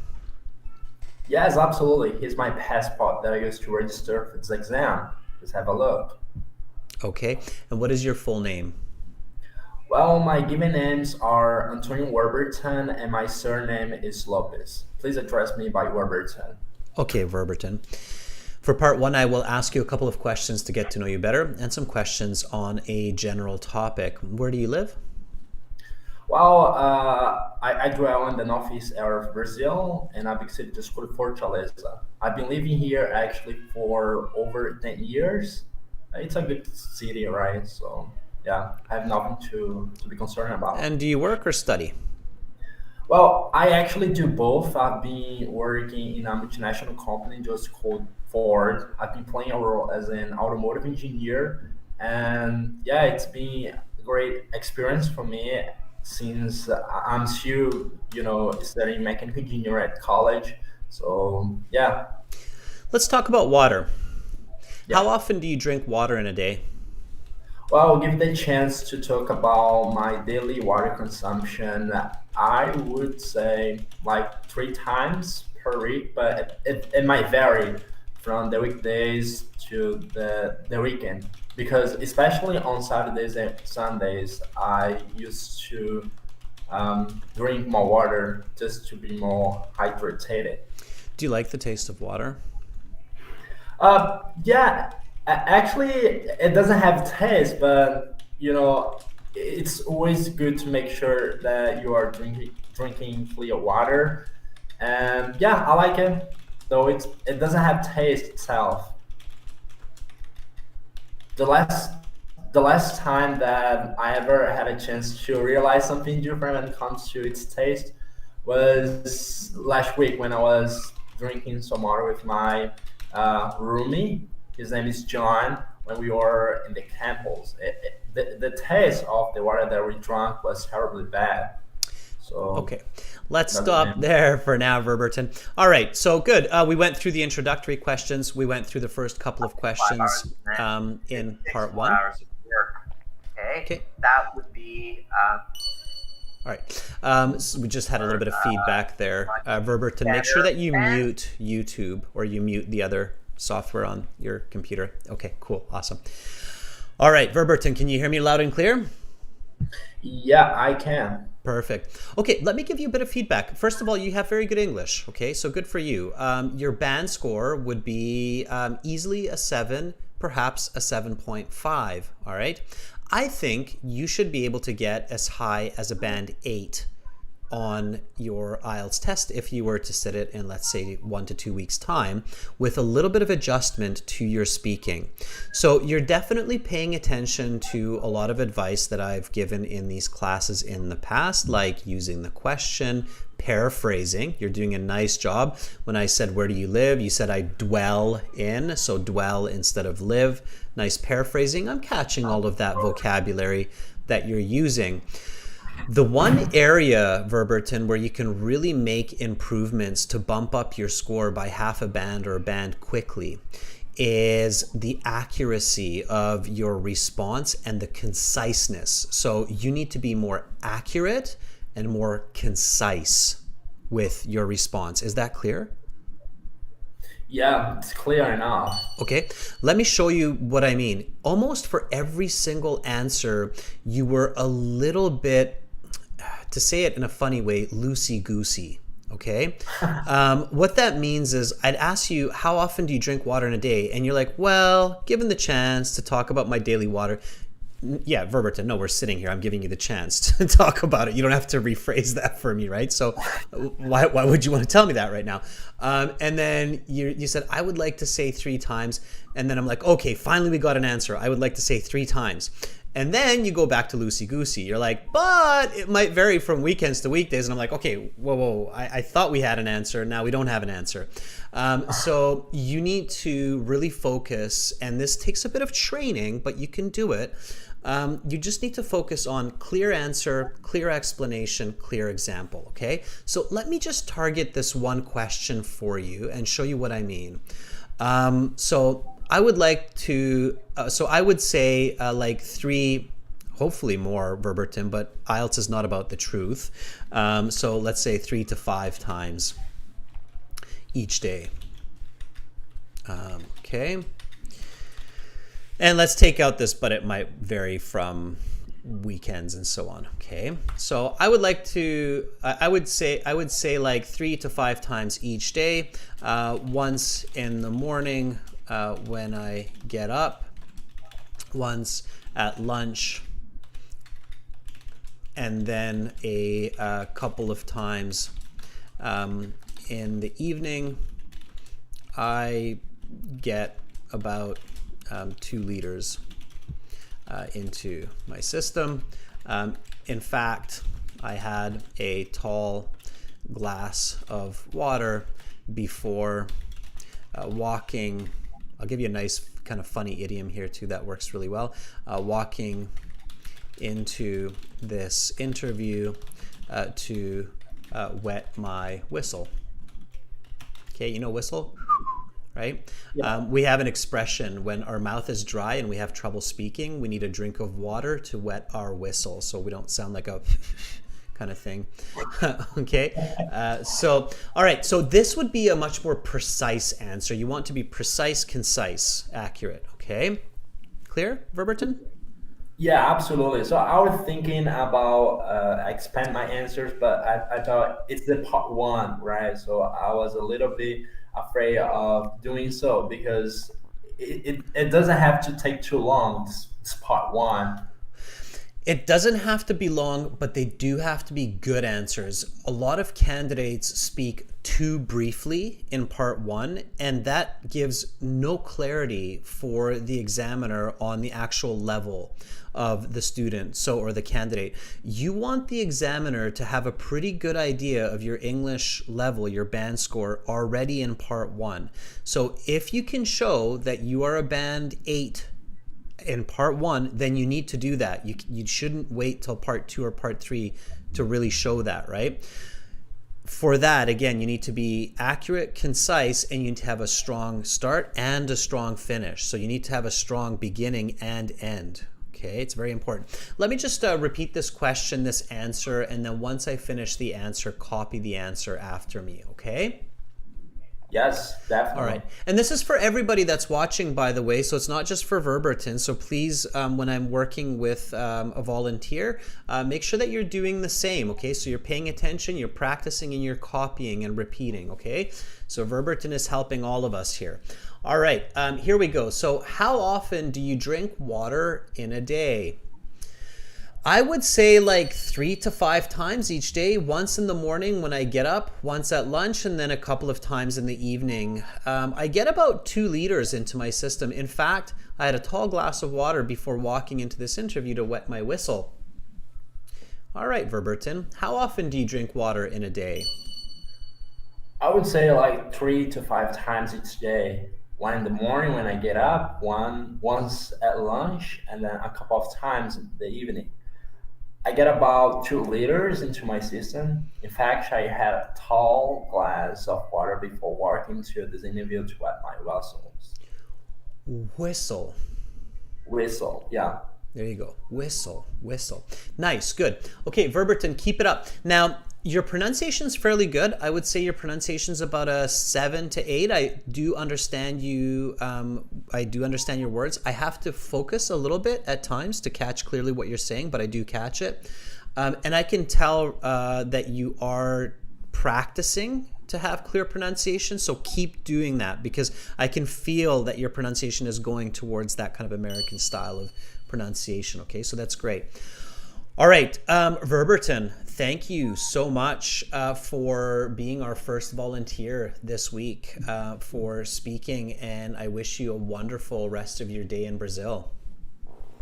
Yes, absolutely. Here's my passport that I used to register for this exam. Just have a look. Okay. And what is your full name? Well, my given names are Antonio Warburton and my surname is Lopez. Please address me by Warburton. Okay, Verberton. For part one, I will ask you a couple of questions to get to know you better and some questions on a general topic. Where do you live? I dwell in the northeast area of Brazil and a big city just called Fortaleza. I've been living here actually for over 10 years. It's a good city, right? So, yeah, I have nothing to be concerned about. And do you work or study? Well, I actually do both. I've been working in a multinational company just called Ford. I've been playing a role as an automotive engineer, and yeah, it's been a great experience for me since I'm still, studying mechanical engineer at college. So yeah, Let's talk about water. How yeah. often do you drink water in a day? Well, I'll give the chance to talk about my daily water consumption. I would say like 3 times per week, but it might vary from the weekdays to the weekend because especially on Saturdays and Sundays, I used to drink more water just to be more hydrated. Do you like the taste of water? Yeah, actually, it doesn't have taste, but it's always good to make sure that you are drinking clear water. And yeah, I like it, though it doesn't have taste itself. The last the last time that I ever had a chance to realize something different when it comes to its taste was last week when I was drinking some water with my roomie. His name is John. When we were in the campus, the taste of the water that we drank was terribly bad. So Okay, let's that's the stop name. there for now, Verberton. All right, so good. We went through the introductory questions. We went through the first couple of That's 5 hours, questions isn't it? It in takes part four one. hours of work. Okay, Okay, that would be all right. So we just had a little bit of uh, feedback there. Verberton, make sure better that you and mute YouTube or you mute the other software on your computer. Okay, cool, awesome. All right, Verberton, can you hear me loud and clear? Yeah, I can. Perfect. Okay, let me give you a bit of feedback. First of all, you have very good English. Okay, so good for you. Your band score would be easily a 7, perhaps a 7.5. All right. I think you should be able to get as high as a band 8 on your IELTS test if you were to sit it in, let's say, 1 to 2 weeks' time with a little bit of adjustment to your speaking. So you're definitely paying attention to a lot of advice that I've given in these classes in the past, like using the question, paraphrasing. You're doing a nice job. When I said, where do you live? You said, I dwell in. So dwell instead of live. Nice paraphrasing. I'm catching all of that vocabulary that you're using. The one area, Verberton, where you can really make improvements to bump up your score by half a band or a band quickly is the accuracy of your response and the conciseness. So you need to be more accurate and more concise with your response. Is that clear? Yeah, it's clear enough. Okay, let me show you what I mean. Almost for every single answer, you were a little bit to say it in a funny way, loosey-goosey. Okay. What that means is I'd ask you, how often do you drink water in a day? And you're like, well, given the chance to talk about my daily water. Yeah, Verberton, no, we're sitting here. I'm giving you the chance to talk about it. You don't have to rephrase that for me, right? So why would you want to tell me that right now? And then you said, I would like to say 3 times. And then I'm like, okay, finally we got an answer. I would like to say 3 times. And then you go back to loosey-goosey. You're like, but it might vary from weekends to weekdays. And I'm like, okay, whoa. I thought we had an answer. Now we don't have an answer. So you need to really focus. And this takes a bit of training, but you can do it. You just need to focus on clear answer, clear explanation, clear example, okay? So let me just target this one question for you and show you what I mean. So I would like to, so I would say like 3, hopefully more, Verberton, but IELTS is not about the truth. So let's say 3 to 5 times each day. Okay. And let's take out this, but it might vary from weekends and so on. Okay. So I would like to, I would say like 3 to 5 times each day. Once in the morning when I get up, once at lunch, and then a couple of times in the evening. I get about 2 liters into my system. In fact, I had a tall glass of water before walking. I'll give you a nice kind of funny idiom here too that works really well. Walking into this interview to wet my whistle. Okay, you know whistle? Right? Yeah. We have an expression when our mouth is dry and we have trouble speaking, we need a drink of water to wet our whistle so we don't sound like a kind of thing. Okay, so all right, so this would be a much more precise answer. You want to be precise, concise, accurate. Okay, clear, Verberton? Yeah, absolutely. So I was thinking about expand my answers, but I thought it's the part 1, right? So I was a little bit afraid of doing so because it doesn't have to take too long. It's part 1. It doesn't have to be long, but they do have to be good answers. A lot of candidates speak too briefly in part 1, and that gives no clarity for the examiner on the actual level of the student, or the candidate. You want the examiner to have a pretty good idea of your English level, your band score, already in part 1. So if you can show that you are a band 8 in part 1, then you need to do that. You shouldn't wait till part 2 or part 3 to really show that, right? For that, again, you need to be accurate, concise, and you need to have a strong start and a strong finish. So you need to have a strong beginning and end. Okay, it's very important. Let me just repeat this question, this answer, and then once I finish the answer, copy the answer after me, okay? Yes, definitely. All right. And this is for everybody that's watching, by the way. So it's not just for Verberton. So please, when I'm working with a volunteer, make sure that you're doing the same. Okay. So you're paying attention, you're practicing, and you're copying and repeating. Okay. So Verberton is helping all of us here. All right. Here we go. So how often do you drink water in a day? I would say like 3 to 5 times each day, once in the morning when I get up, once at lunch, and then a couple of times in the evening. I get about 2 liters into my system. In fact, I had a tall glass of water before walking into this interview to wet my whistle. All right, Verberton, how often do you drink water in a day? I would say like 3 to 5 times each day. One in the morning when I get up, once at lunch, and then a couple of times in the evening. I get about 2 liters into my system. In fact, I had a tall glass of water before walking to this interview to wet my whistles. Whistle. Whistle, yeah. There you go. Whistle, whistle. Nice, good. Okay, Verberton, keep it up. Now, your pronunciation's fairly good. I would say your pronunciation's about a 7 to 8. I do understand you. I do understand your words. I have to focus a little bit at times to catch clearly what you're saying, but I do catch it. And I can tell that you are practicing to have clear pronunciation. So keep doing that, because I can feel that your pronunciation is going towards that kind of American style of pronunciation. Okay, so that's great. All right, Verberton, thank you so much for being our first volunteer this week for speaking, and I wish you a wonderful rest of your day in Brazil.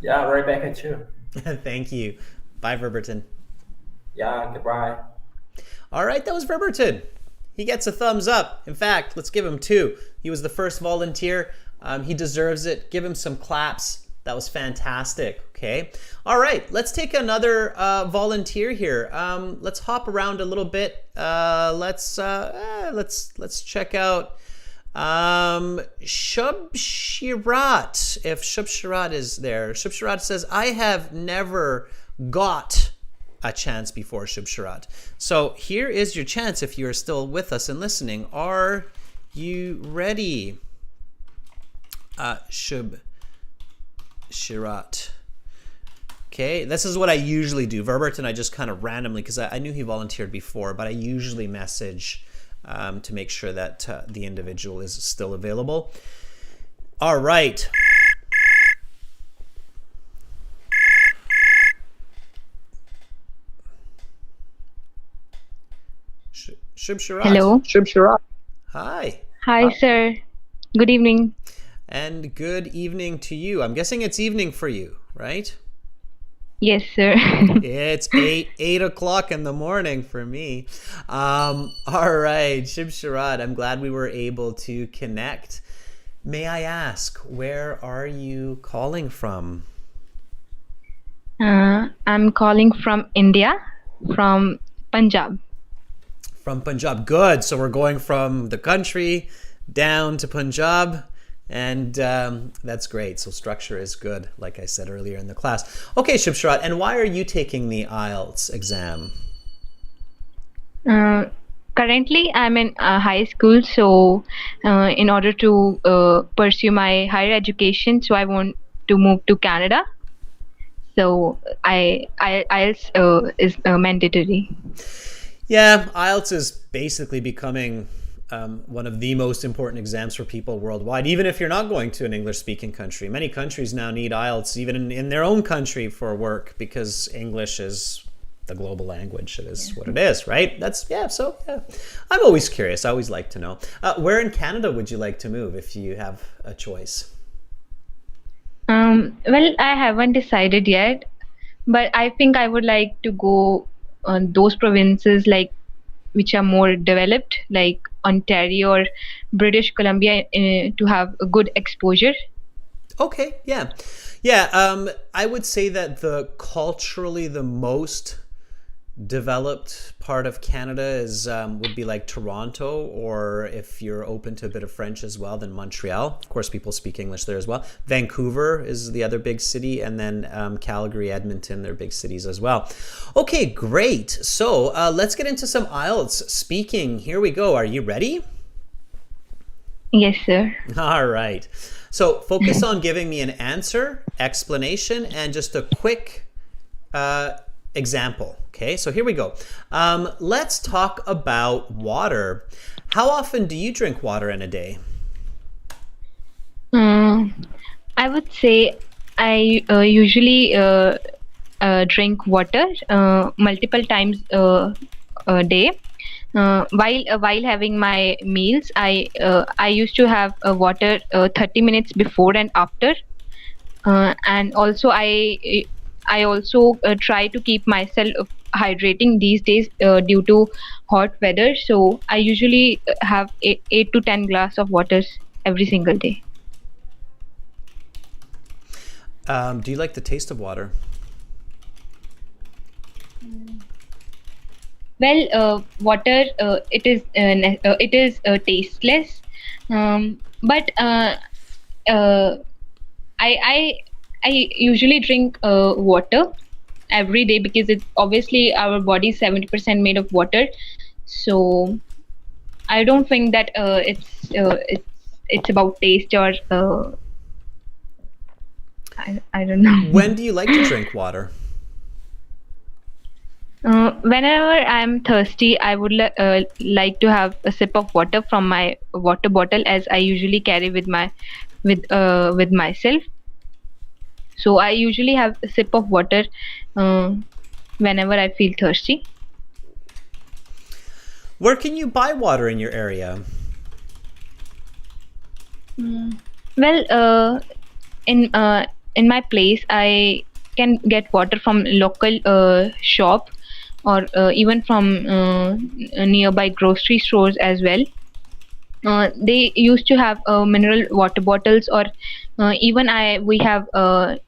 Yeah, right back at you. Thank you. Bye, Verberton. Yeah, goodbye. All right, that was Verberton. He gets a thumbs up. In fact, let's give him 2. He was the first volunteer. He deserves it. Give him some claps. That was fantastic. Okay. All right, let's take another volunteer here. Let's hop around a little bit. Let's check out Shubshirat. If Shubshirat is there, Shubshirat says, "I have never got a chance before, Shubshirat." So here is your chance if you are still with us and listening. Are you ready? Shubshirat. Okay, this is what I usually do. Verberton, I just kind of randomly, because I knew he volunteered before, but I usually message to make sure that the individual is still available. All right. Shubshirat. Hello. Shubshirat. Hi. Hi, sir. Good evening. And good evening to you. I'm guessing it's evening for you, right? Yes, sir. It's 8 o'clock in the morning for me. All right, Shubshirat, I'm glad we were able to connect. May I ask, where are you calling from? I'm calling from India, from Punjab. From Punjab. Good. So we're going from the country down to Punjab. And that's great. So structure is good, like I said earlier in the class. Okay, Shubshirat, and why are you taking the IELTS exam? Currently, I'm in high school, so in order to pursue my higher education, so I want to move to Canada. So IELTS is mandatory. Yeah, IELTS is basically becoming one of the most important exams for people worldwide, even if you're not going to an English-speaking country. Many countries now need IELTS, even in their own country, for work, because English is the global language. It is what it is, right? So I'm always curious. I always like to know. Where in Canada would you like to move if you have a choice? Well, I haven't decided yet, but I think I would like to go on those provinces which are more developed, like Ontario or British Columbia, to have a good exposure. Okay, yeah. I would say that culturally the most developed part of Canada is would be like Toronto, or if you're open to a bit of French as well, then Montreal. Of course, people speak English there as well. Vancouver is the other big city, and then Calgary, Edmonton, they're big cities as well. Okay, great. So let's get into some IELTS speaking. Here we go. Are you ready? Yes, sir. All right. So focus on giving me an answer, explanation, and just a quick example. Okay, so here we go. Let's talk about water. How often do you drink water in a day? I would say I usually drink water multiple times a day. While having my meals, I used to have water 30 minutes before and after, and also I also try to keep myself hydrating these days due to hot weather. So I usually have 8 to 10 glass of water every single day. Do you like the taste of water? Well, water it is tasteless, but I usually drink water every day because it's obviously our body is 70% made of water. So I don't think that it's about taste or I don't know. When do you like to drink water? Whenever I'm thirsty, I would like to have a sip of water from my water bottle, as I usually carry with myself. So I usually have a sip of water uh, whenever I feel thirsty. Where can you buy water in your area? Well, in my place, I can get water from local shop, or even from nearby grocery stores as well. They used to have mineral water bottles, or even I we have our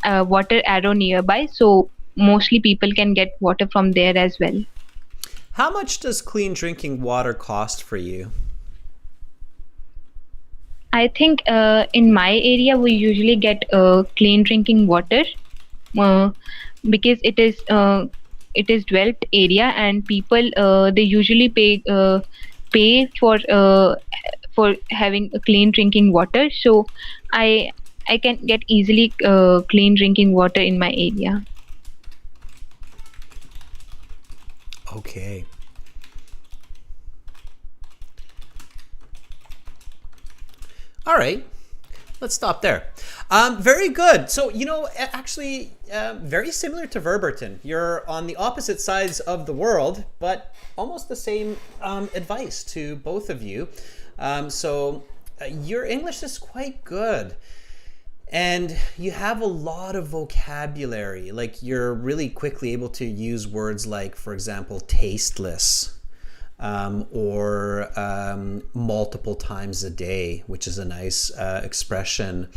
water arrow nearby, so mostly people can get water from there as well. How much does clean drinking water cost for you? I think in my area we usually get clean drinking water, uh, because it is developed area, and people they usually pay for having a clean drinking water. So I I can get easily clean drinking water in my area. Okay. All right. Let's stop there. Very good. So, actually, very similar to Verberton. You're on the opposite sides of the world, but almost the same advice to both of you. Your English is quite good. And you have a lot of vocabulary. Like, you're really quickly able to use words like, for example, tasteless. Or multiple times a day, which is a nice expression.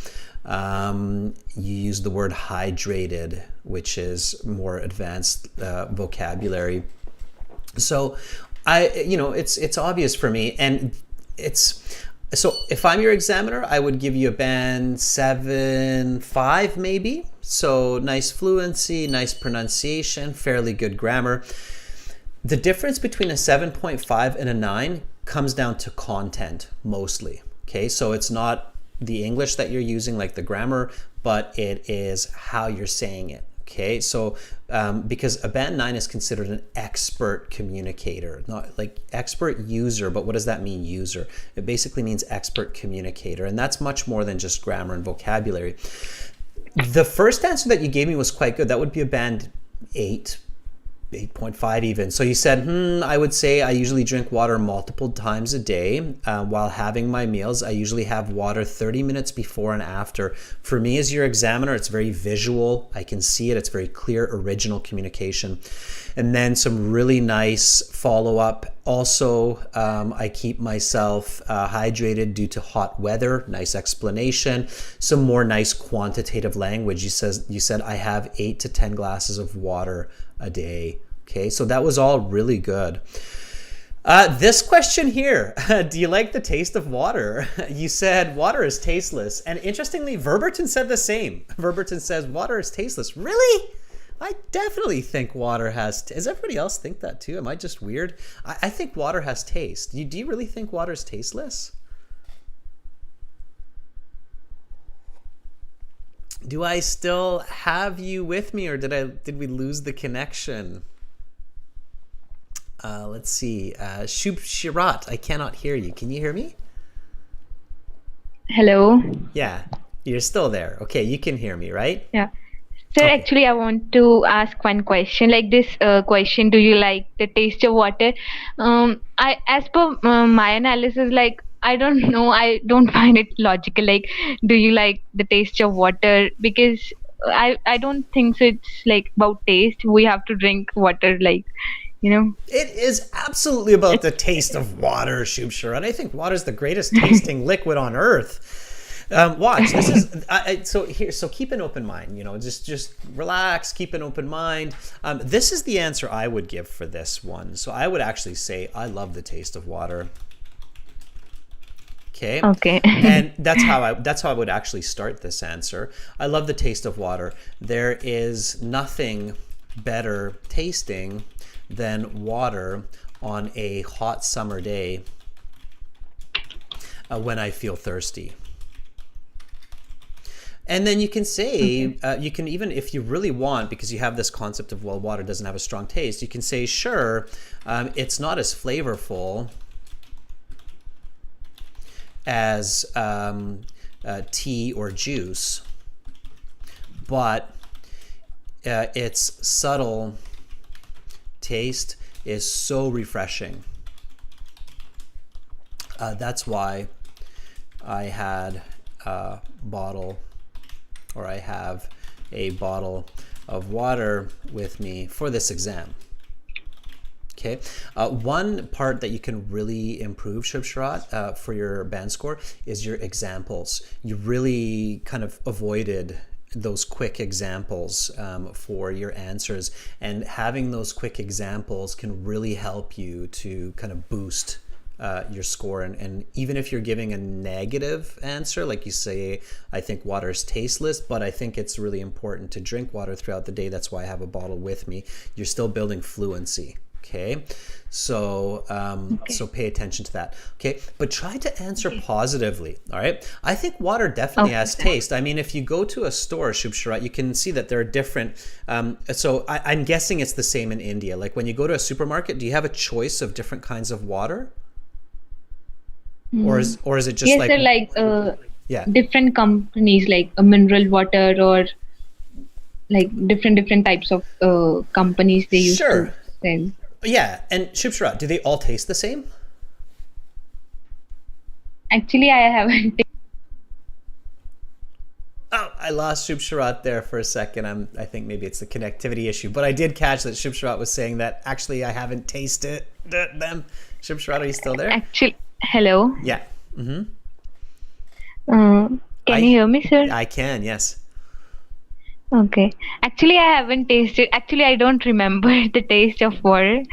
You use the word hydrated, which is more advanced vocabulary. So it's obvious for me, and so if I'm your examiner, I would give you a band 7.5 maybe. So nice fluency, nice pronunciation, fairly good grammar. The difference between a 7.5 and a 9 comes down to content mostly. Okay, so it's not the English that you're using, like the grammar, but it is how you're saying it. Okay, so because a band 9 is considered an expert communicator, not like expert user, but what does that mean, user? It basically means expert communicator, and that's much more than just grammar and vocabulary. The first answer that you gave me was quite good. That would be a band 8.5 even. So you said, I would say I usually drink water multiple times a day while having my meals. I usually have water 30 minutes before and after. For me as your examiner, it's very visual. I can see it. It's very clear, original communication. And then some really nice follow-up. Also, I keep myself hydrated due to hot weather. Nice explanation. Some more nice quantitative language. You said I have 8 to 10 glasses of water a day. Okay, so that was all really good. This question here, do you like the taste of water? You said water is tasteless. And interestingly, Verberton said the same. Verberton says water is tasteless. Really? I definitely think water has... Does everybody else think that too? Am I just weird? I think water has taste. Do you really think water is tasteless? Do I still have you with me, or did we lose the connection? Let's see. Shub Shirat, I cannot hear you. Can you hear me? Hello. Yeah, you're still there. Okay, you can hear me, right? Yeah. Sir, Okay. actually, I want to ask one question. Like this question, do you like the taste of water? As per my analysis, like I don't know, I don't find it logical. Like, do you like the taste of water? Because I don't think so. It's like about taste. We have to drink water, like, you know. It is absolutely about the taste of water, Shub Shirat. I think water is the greatest tasting liquid on earth. Watch. This is so keep an open mind. Just relax. Keep an open mind. This is the answer I would give for this one. So I would actually say I love the taste of water. Okay. Okay. And that's how I would actually start this answer. I love the taste of water. There is nothing better tasting than water on a hot summer day when I feel thirsty. And then you can say, you can even, if you really want, because you have this concept of, well, water doesn't have a strong taste, you can say, sure, it's not as flavorful as tea or juice, but its subtle taste is so refreshing. That's why I had a bottle, or I have a bottle of water with me for this exam. Okay, one part that you can really improve, Shubshrat, for your band score is your examples. You really kind of avoided those quick examples for your answers, and having those quick examples can really help you to kind of boost your score. And even if you're giving a negative answer, like you say, I think water is tasteless, but I think it's really important to drink water throughout the day, that's why I have a bottle with me, you're still building fluency. Okay, so so pay attention to that. Okay, but try to answer positively. All right, I think water definitely has taste. I mean, if you go to a store, Shubshrat, you can see that there are different. So I'm guessing it's the same in India. Like when you go to a supermarket, do you have a choice of different kinds of water, or is it just Yes, like sir, like different companies like a mineral water, or like different types of companies they used to sell. Yeah, and Shubshrat, do they all taste the same? Actually, I haven't. Oh, I lost Shubshrat there for a second. I think maybe it's the connectivity issue, but I did catch that Shubshrat was saying that actually I haven't tasted them. Shubshrat, are you still there? Actually, hello. Yeah. Can you hear me, sir? I can, yes. Okay. Actually, I haven't tasted. Actually, I don't remember the taste of water.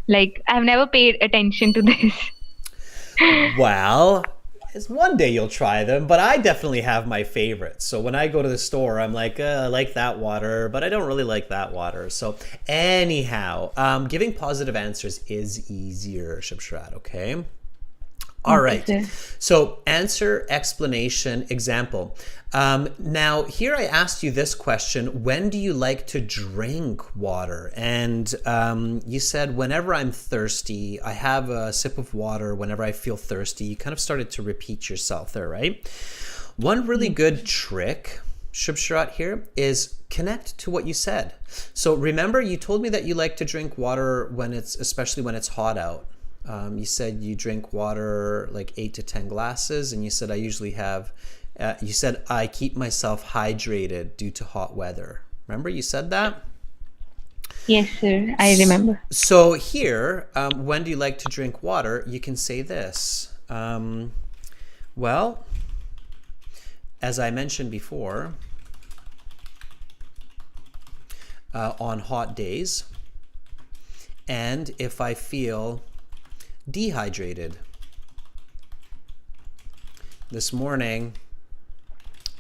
Like, I've never paid attention to this. Well, one day you'll try them, but I definitely have my favorites. So when I go to the store, I'm like, I like that water, but I don't really like that water. So anyhow, giving positive answers is easier, Shubshrat, okay? All right. So answer, explanation, example. Now here I asked you this question: when do you like to drink water? And you said, whenever I'm thirsty, I have a sip of water whenever I feel thirsty. You kind of started to repeat yourself there, right? One really good trick, Shubshrat, here is connect to what you said. So remember, you told me that you like to drink water especially when it's hot out. You said you drink water like 8 to 10 glasses, and you said I usually have, you said I keep myself hydrated due to hot weather. Remember you said that? Yes, sir. I remember. So here, when do you like to drink water? You can say this. Well, as I mentioned before, on hot days, and if I feel dehydrated. This morning,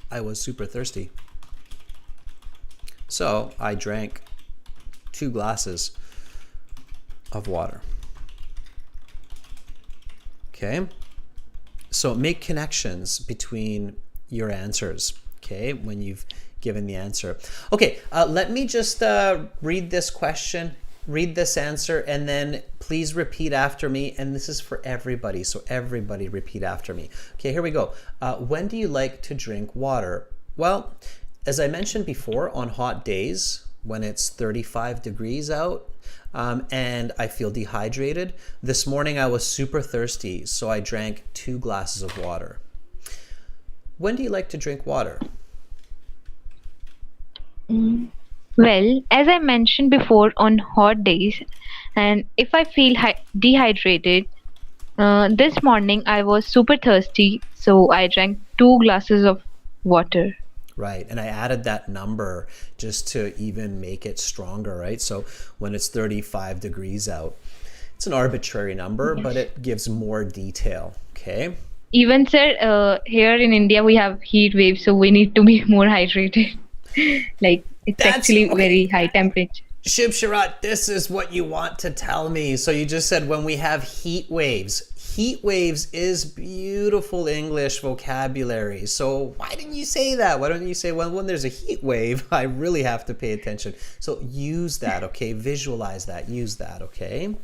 I was super thirsty. So I drank 2 glasses of water. Okay? So make connections between your answers, okay, when you've given the answer. Okay, let me just read this question. Read this answer, and then please repeat after me. And this is for everybody, so everybody repeat after me. Okay, here we go. When do you like to drink water? Well, as I mentioned before, on hot days when it's 35 degrees out and I feel dehydrated. This morning I was super thirsty, so I drank 2 glasses of water. When do you like to drink water? Well, as I mentioned before, on hot days, and if I feel dehydrated, this morning I was super thirsty, so I drank 2 glasses of water. Right, and I added that number just to even make it stronger, right? So when it's 35 degrees out, it's an arbitrary number, but it gives more detail, okay? Even, sir, here in India we have heat waves, so we need to be more hydrated. Like, it's actually very high temperature. Shubshrat, this is what you want to tell me. So you just said when we have heat waves. heat waves is beautiful English vocabulary. So why didn't you say that? Why don't you say, well, when there's a heat wave, I really have to pay attention. So use that, okay? Visualize that. Use that, okay?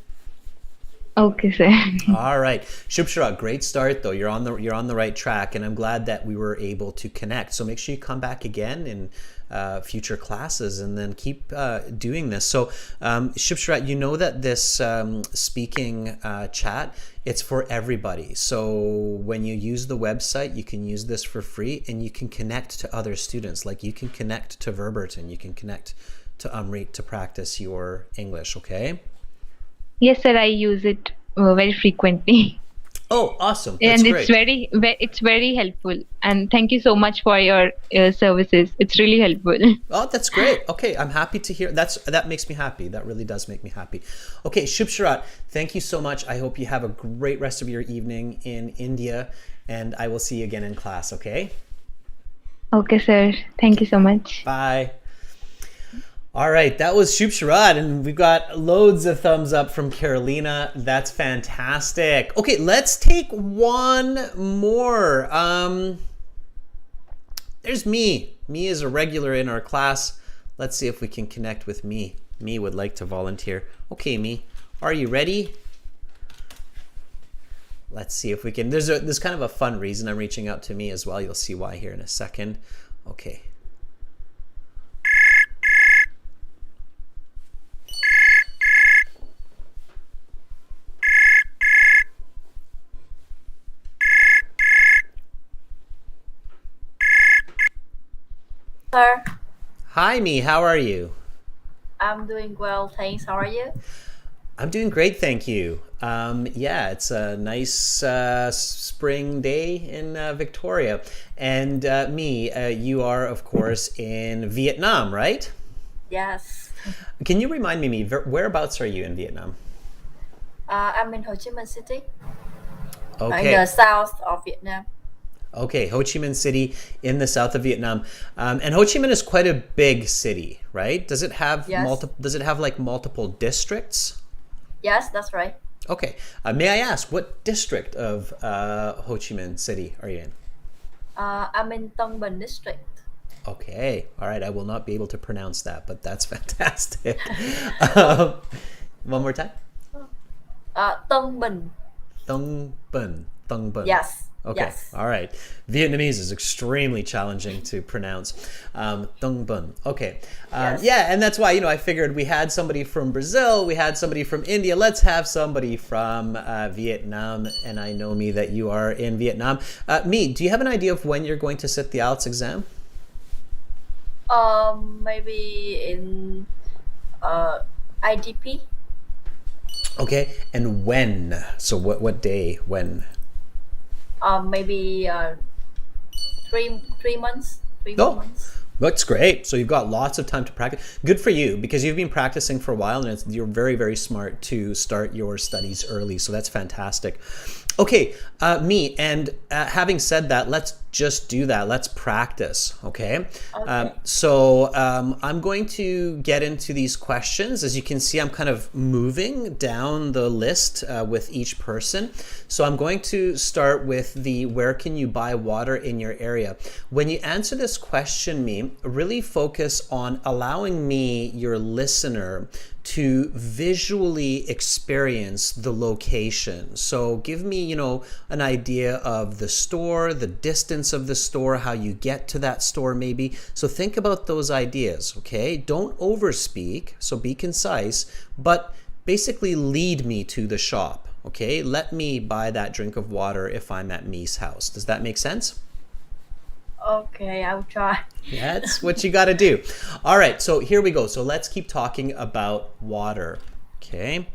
Okay, sir. All right, Shubhshara, great start though. You're on the right track, and I'm glad that we were able to connect. So make sure you come back again in future classes, and then keep doing this. So Shubhshara, you know that this speaking chat, it's for everybody. So when you use the website, you can use this for free, and you can connect to other students. Like you can connect to Verberton, you can connect to Amrit to practice your English. Okay. Yes, sir. I use it very frequently, Oh, awesome. That's and great. it's very helpful. And thank you so much for your services. It's really helpful. Oh, that's great. Okay, I'm happy to hear. That makes me happy. That really does make me happy. Okay, Shubhsharat, thank you so much. I hope you have a great rest of your evening in India, and I will see you again in class, okay? Okay, sir. Thank you so much. Bye. All right, that was Shubhsharat, and we've got loads of thumbs up from Carolina. That's fantastic. Okay, let's take one more. There's me. Me is a regular in our class. Let's see if we can connect with me. Me would like to volunteer. Okay, me, are you ready? Let's see if we can. There's kind of a fun reason I'm reaching out to me as well. You'll see why here in a second. Okay. Sir, Hi, me. How are you? I'm doing well, thanks. How are you? I'm doing great, thank you. Yeah, it's a nice spring day in Victoria. And me, you are, of course, in Vietnam, right? Yes. Can you remind me, whereabouts are you in Vietnam? I'm in Ho Chi Minh City, in Okay. the south of Vietnam. Okay, Ho Chi Minh City in the south of Vietnam. And Ho Chi Minh is quite a big city, right? Does it have Yes. does it have like multiple districts? Yes, that's right. Okay. May I ask, what district of Ho Chi Minh City are you in? I'm in Tân Bình district. Okay. All right. I will not be able to pronounce that, but that's fantastic. One more time. Tân Bình. Dong Bun. Dong Bun. Yes. Okay. Yes. All right. Vietnamese is extremely challenging to pronounce. Dong Bun. Okay. Yes. Yeah, and that's why, I figured we had somebody from Brazil, we had somebody from India. Let's have somebody from Vietnam. And I know, me, that you are in Vietnam. Me, do you have an idea of when you're going to sit the IELTS exam? Maybe in IDP. Okay. And when? So what day? When? Maybe 3 months. 3 Oh. months. That's great. So you've got lots of time to practice. Good for you, because you've been practicing for a while, and you're very, very smart to start your studies early. So that's fantastic. Okay, me, and having said that, let's just do that. Let's practice, okay? Okay. So I'm going to get into these questions. As you can see, I'm kind of moving down the list with each person. So I'm going to start with the where can you buy water in your area. When you answer this question, me, really focus on allowing me, your listener, to visually experience the location. So give me, an idea of the store, the distance of the store, how you get to that store maybe. So think about those ideas, okay? Don't overspeak, so be concise, but basically lead me to the shop, okay? Let me buy that drink of water if I'm at me's house. Does that make sense? Okay, I'll try. That's what you got to do. All right, so here we go. So let's keep talking about water. Okay.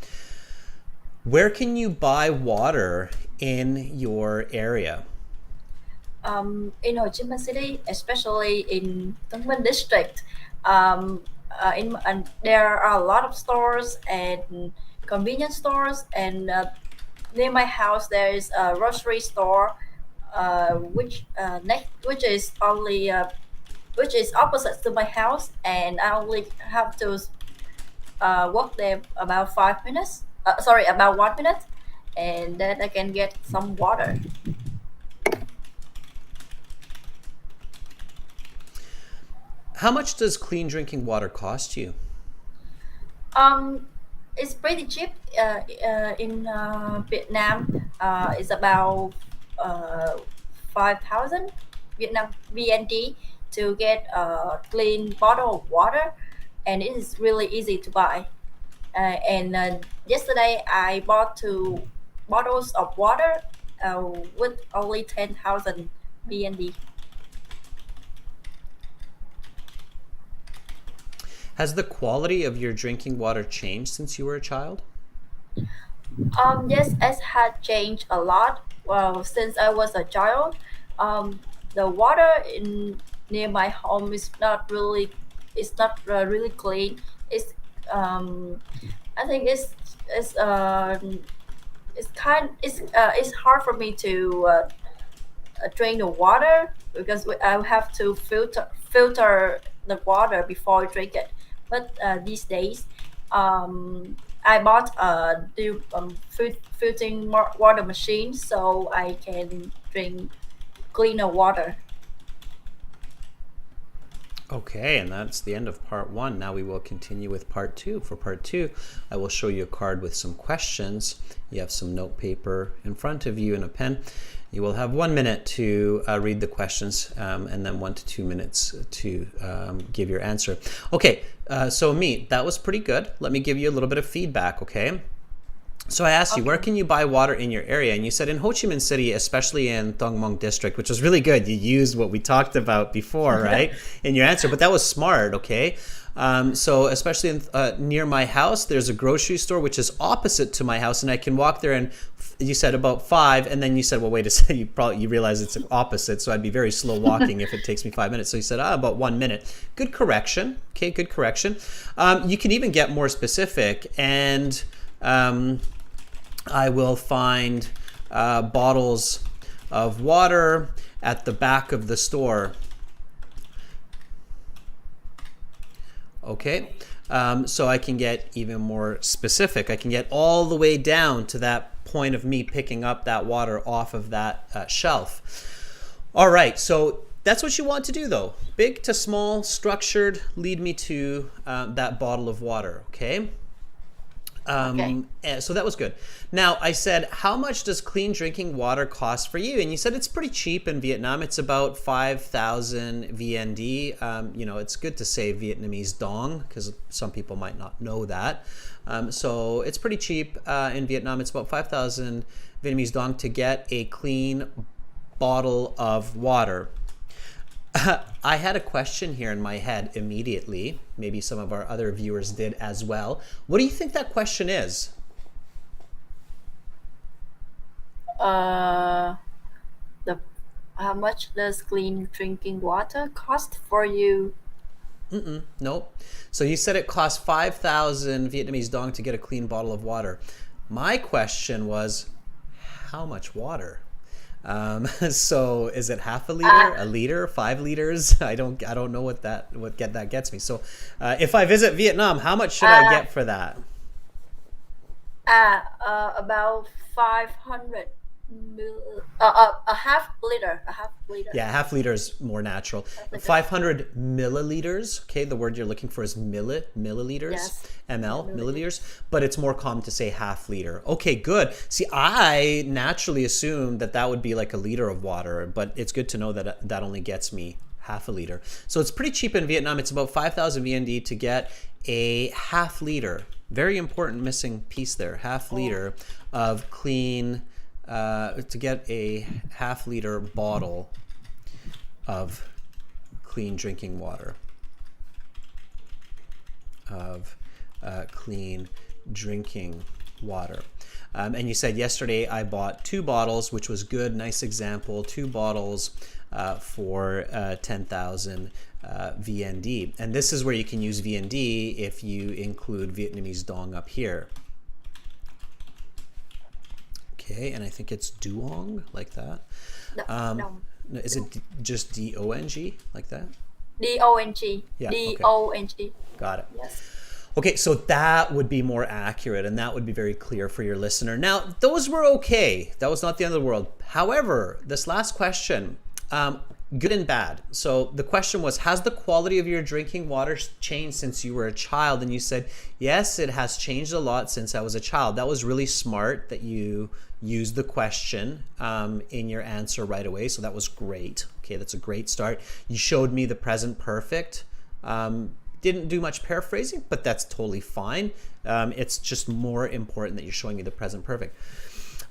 Where can you buy water in your area? In Ho Chi Minh City, especially in Tân Bình district, and there are a lot of stores and convenience stores, and near my house there is a grocery store, which is only which is opposite to my house, and I only have to walk there about 5 minutes. Sorry, about 1 minute, and then I can get some water. How much does clean drinking water cost you? It's pretty cheap. In Vietnam, it's about 5,000 Vietnam VND to get a clean bottle of water, and it is really easy to buy. And yesterday I bought 2 bottles of water with only 10,000 VND. Has the quality of your drinking water changed since you were a child? Yes, it had changed a lot. Well, since I was a child, um, the water in near my home is not really, it's not really clean. It's I think it's hard for me to drain the water because I have to filter the water before I drink it. But these days, I bought a new filtering water machine so I can drink cleaner water. Okay, and that's the end of part one. Now we will continue with part two. For part two, I will show you a card with some questions. You have some note paper in front of you and a pen. You will have 1 minute to read the questions and then 1 to 2 minutes to give your answer. Okay, so Meet, that was pretty good. Let me give you a little bit of feedback, okay? So I asked you, where can you buy water in your area? And you said in Ho Chi Minh City, especially in Tong Mong District, which was really good. You used what we talked about before, right, in your answer. But that was smart, okay? So especially near my house, there's a grocery store which is opposite to my house, and I can walk there. And you said about 5, and then you said, well, wait a second. You realize it's opposite, so I'd be very slow walking if it takes me 5 minutes. So you said about 1 minute. Good correction. Okay, good correction. You can even get more specific, and I will find bottles of water at the back of the store. Okay, so I can get even more specific. I can get all the way down to that point of me picking up that water off of that shelf. All right, so that's what you want to do though. Big to small, structured, lead me to that bottle of water, okay? So that was good. Now I said, how much does clean drinking water cost for you? And you said it's pretty cheap in Vietnam. It's about 5,000 VND. You know, it's good to say Vietnamese dong because some people might not know that. So it's pretty cheap in Vietnam. It's about 5,000 Vietnamese dong to get a clean bottle of water. I had a question here in my head immediately. Maybe some of our other viewers did as well. What do you think that question is? The How much does clean drinking water cost for you? Nope. So you said it cost 5,000 Vietnamese dong to get a clean bottle of water. My question was, how much water? So is it half a liter, a liter, 5 liters? I don't know what that gets me. So if I visit Vietnam, how much should I get for that? About 500 a half liter. Yeah, half liter is more natural. 500 milliliters. Okay, the word you're looking for is milliliters. Yes. Milliliters, but it's more common to say half liter. Okay, good. See, I naturally assumed that would be like a liter of water, but it's good to know that that only gets me half a liter. So it's pretty cheap in Vietnam. It's about 5,000 VND to get a half liter. Very important missing piece there. Half liter of clean, to get a half liter bottle of clean drinking water. Clean drinking water. And you said yesterday I bought 2 bottles, which was good, nice example, 2 bottles for 10,000 VND. And this is where you can use VND if you include Vietnamese dong up here. Okay, and I think it's duong, like that. No. Is it just D-O-N-G, like that? DONG. Yeah, okay. DONG. Got it. Yes. Okay, so that would be more accurate and that would be very clear for your listener. Now, those were okay. That was not the end of the world. However, this last question, good and bad. So the question was, has the quality of your drinking water changed since you were a child? And you said, yes, it has changed a lot since I was a child. That was really smart that you used the question in your answer right away. So that was great. Okay, that's a great start. You showed me the present perfect. Didn't do much paraphrasing, but that's totally fine. It's just more important that you're showing me the present perfect.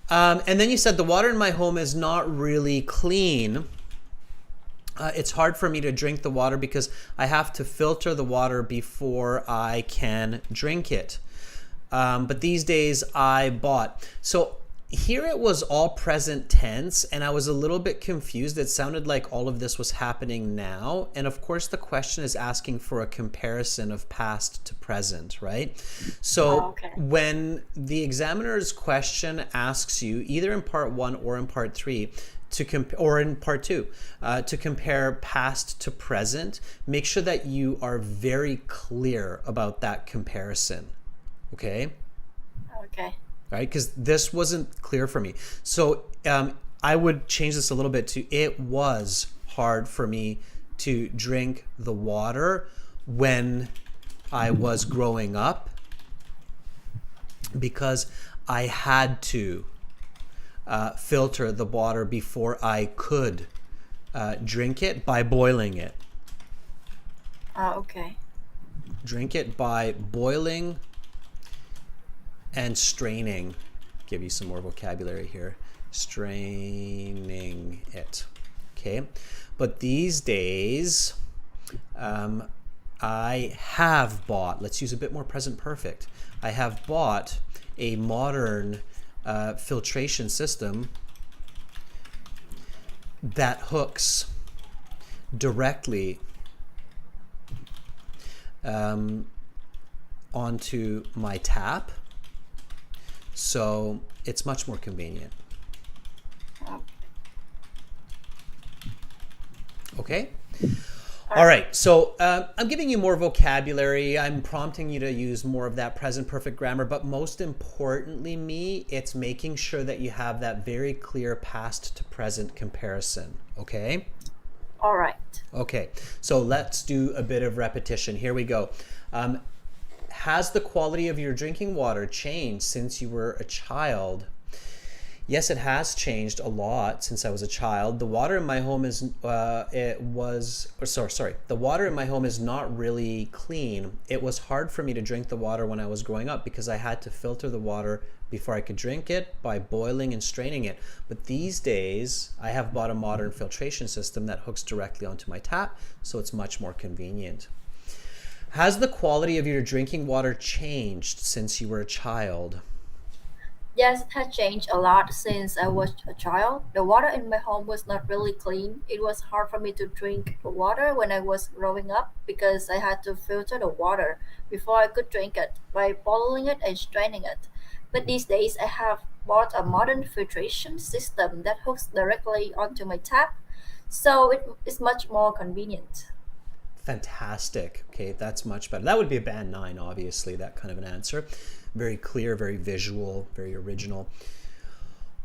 And then you said the water in my home is not really clean. It's hard for me to drink the water because I have to filter the water before I can drink it. But these days I bought. So here it was all present tense, and I was a little bit confused. It sounded like all of this was happening now. And of course, the question is asking for a comparison of past to present, right? So when the examiner's question asks you, either in part 1 or in part 3, or in part 2, to compare past to present, make sure that you are very clear about that comparison. Okay? Okay. Right? Because this wasn't clear for me. So I would change this a little bit to, it was hard for me to drink the water when I was growing up because I had to filter the water before I could drink it by boiling it. Okay. Drink it by boiling and straining. Give you some more vocabulary here. Straining it. Okay. But these days, I have bought, let's use a bit more present perfect. I have bought a modern filtration system that hooks directly onto my tap. So it's much more convenient. Okay? All right, so I'm giving you more vocabulary. I'm prompting you to use more of that present perfect grammar, but most importantly, it's making sure that you have that very clear past to present comparison, okay? All right. Okay, so let's do a bit of repetition. Here we go. Has the quality of your drinking water changed since you were a child? Yes, it has changed a lot since I was a child. The water in my home is the water in my home is not really clean. It was hard for me to drink the water when I was growing up because I had to filter the water before I could drink it by boiling and straining it. But these days, I have bought a modern filtration system that hooks directly onto my tap, so it's much more convenient. Has the quality of your drinking water changed since you were a child? Yes, it has changed a lot since I was a child. The water in my home was not really clean. It was hard for me to drink the water when I was growing up because I had to filter the water before I could drink it by boiling it and straining it. But these days, I have bought a modern filtration system that hooks directly onto my tap, so it is much more convenient. Fantastic. Okay, that's much better. That would be a band 9, obviously, that kind of an answer. Very clear, very visual, very original.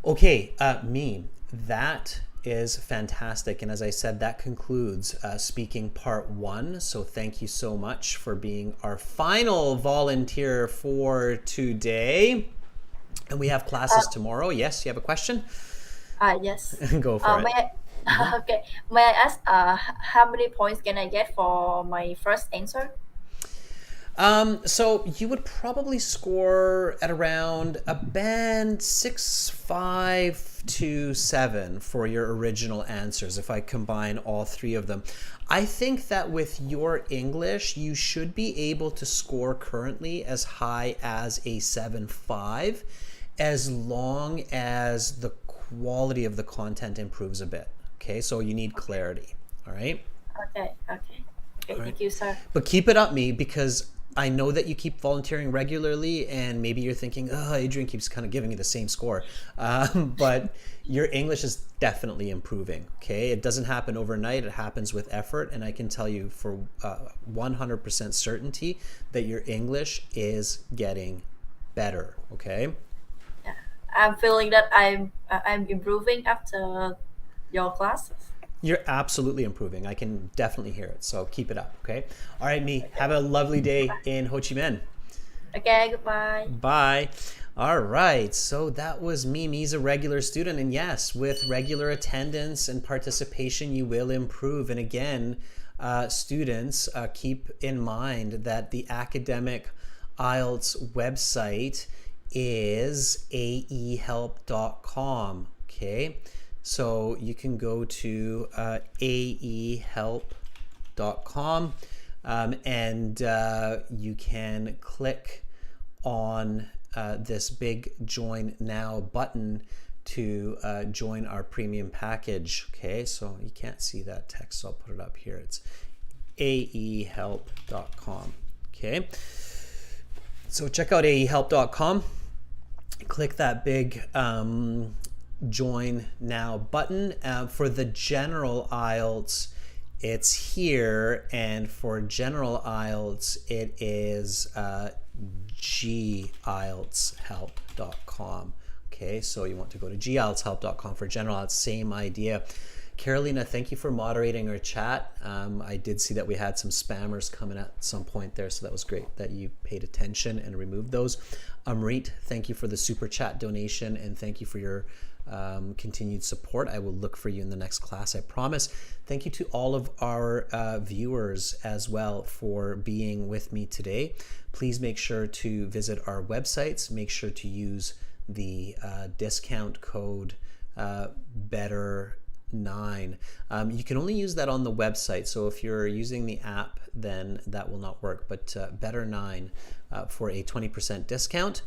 Okay, that is fantastic. And as I said, that concludes speaking part 1. So thank you so much for being our final volunteer for today. And we have classes tomorrow. Yes, you have a question? Yes. Go for it. May I, okay. May I ask how many points can I get for my first answer? So you would probably score at around a band 6.5 to 7 for your original answers if I combine all 3 of them. I think that with your English, you should be able to score currently as high as a 7.5 as long as the quality of the content improves a bit. Okay, so you need clarity. All right? Okay. All right. Thank you, sir. But keep it up, me, because I know that you keep volunteering regularly, and maybe you're thinking, oh, Adrian keeps kind of giving me the same score. But your English is definitely improving, okay? It doesn't happen overnight. It happens with effort, and I can tell you for 100% certainty that your English is getting better, okay? Yeah. I'm feeling that I'm improving after your classes. You're absolutely improving. I can definitely hear it. So keep it up, okay? All right, me. Have a lovely day in Ho Chi Minh. Okay, goodbye. Bye. All right. So that was me. Me's a regular student. And yes, with regular attendance and participation, you will improve. And again, students, keep in mind that the academic IELTS website is aehelp.com, okay? So you can go to aehelp.com and you can click on this big Join Now button to join our premium package. Okay, so you can't see that text, so I'll put it up here. It's aehelp.com. Okay, so check out aehelp.com. Click that big Join Now button. For the general IELTS, it's here, and for general IELTS, it is gieltshelp.com. Okay, so you want to go to gieltshelp.com for general IELTS, same idea. Carolina, thank you for moderating our chat. I did see that we had some spammers coming at some point there, so that was great that you paid attention and removed those. Amrit, thank you for the super chat donation, and thank you for your continued support. I will look for you in the next class, I promise. Thank you to all of our viewers as well for being with me today. Please make sure to visit our websites. Make sure to use the discount code BETTER9. You can only use that on the website, so if you're using the app, then that will not work, but BETTER9 for a 20% discount.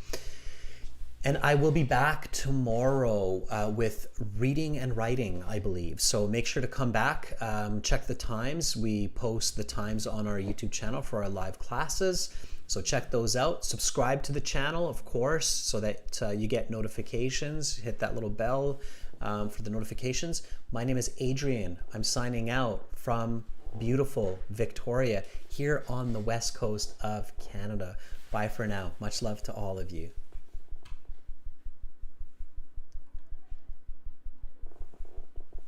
And I will be back tomorrow with reading and writing, I believe. So make sure to come back, check the times. We post the times on our YouTube channel for our live classes. So check those out. Subscribe to the channel, of course, so that you get notifications. Hit that little bell for the notifications. My name is Adrian. I'm signing out from beautiful Victoria here on the west coast of Canada. Bye for now. Much love to all of you.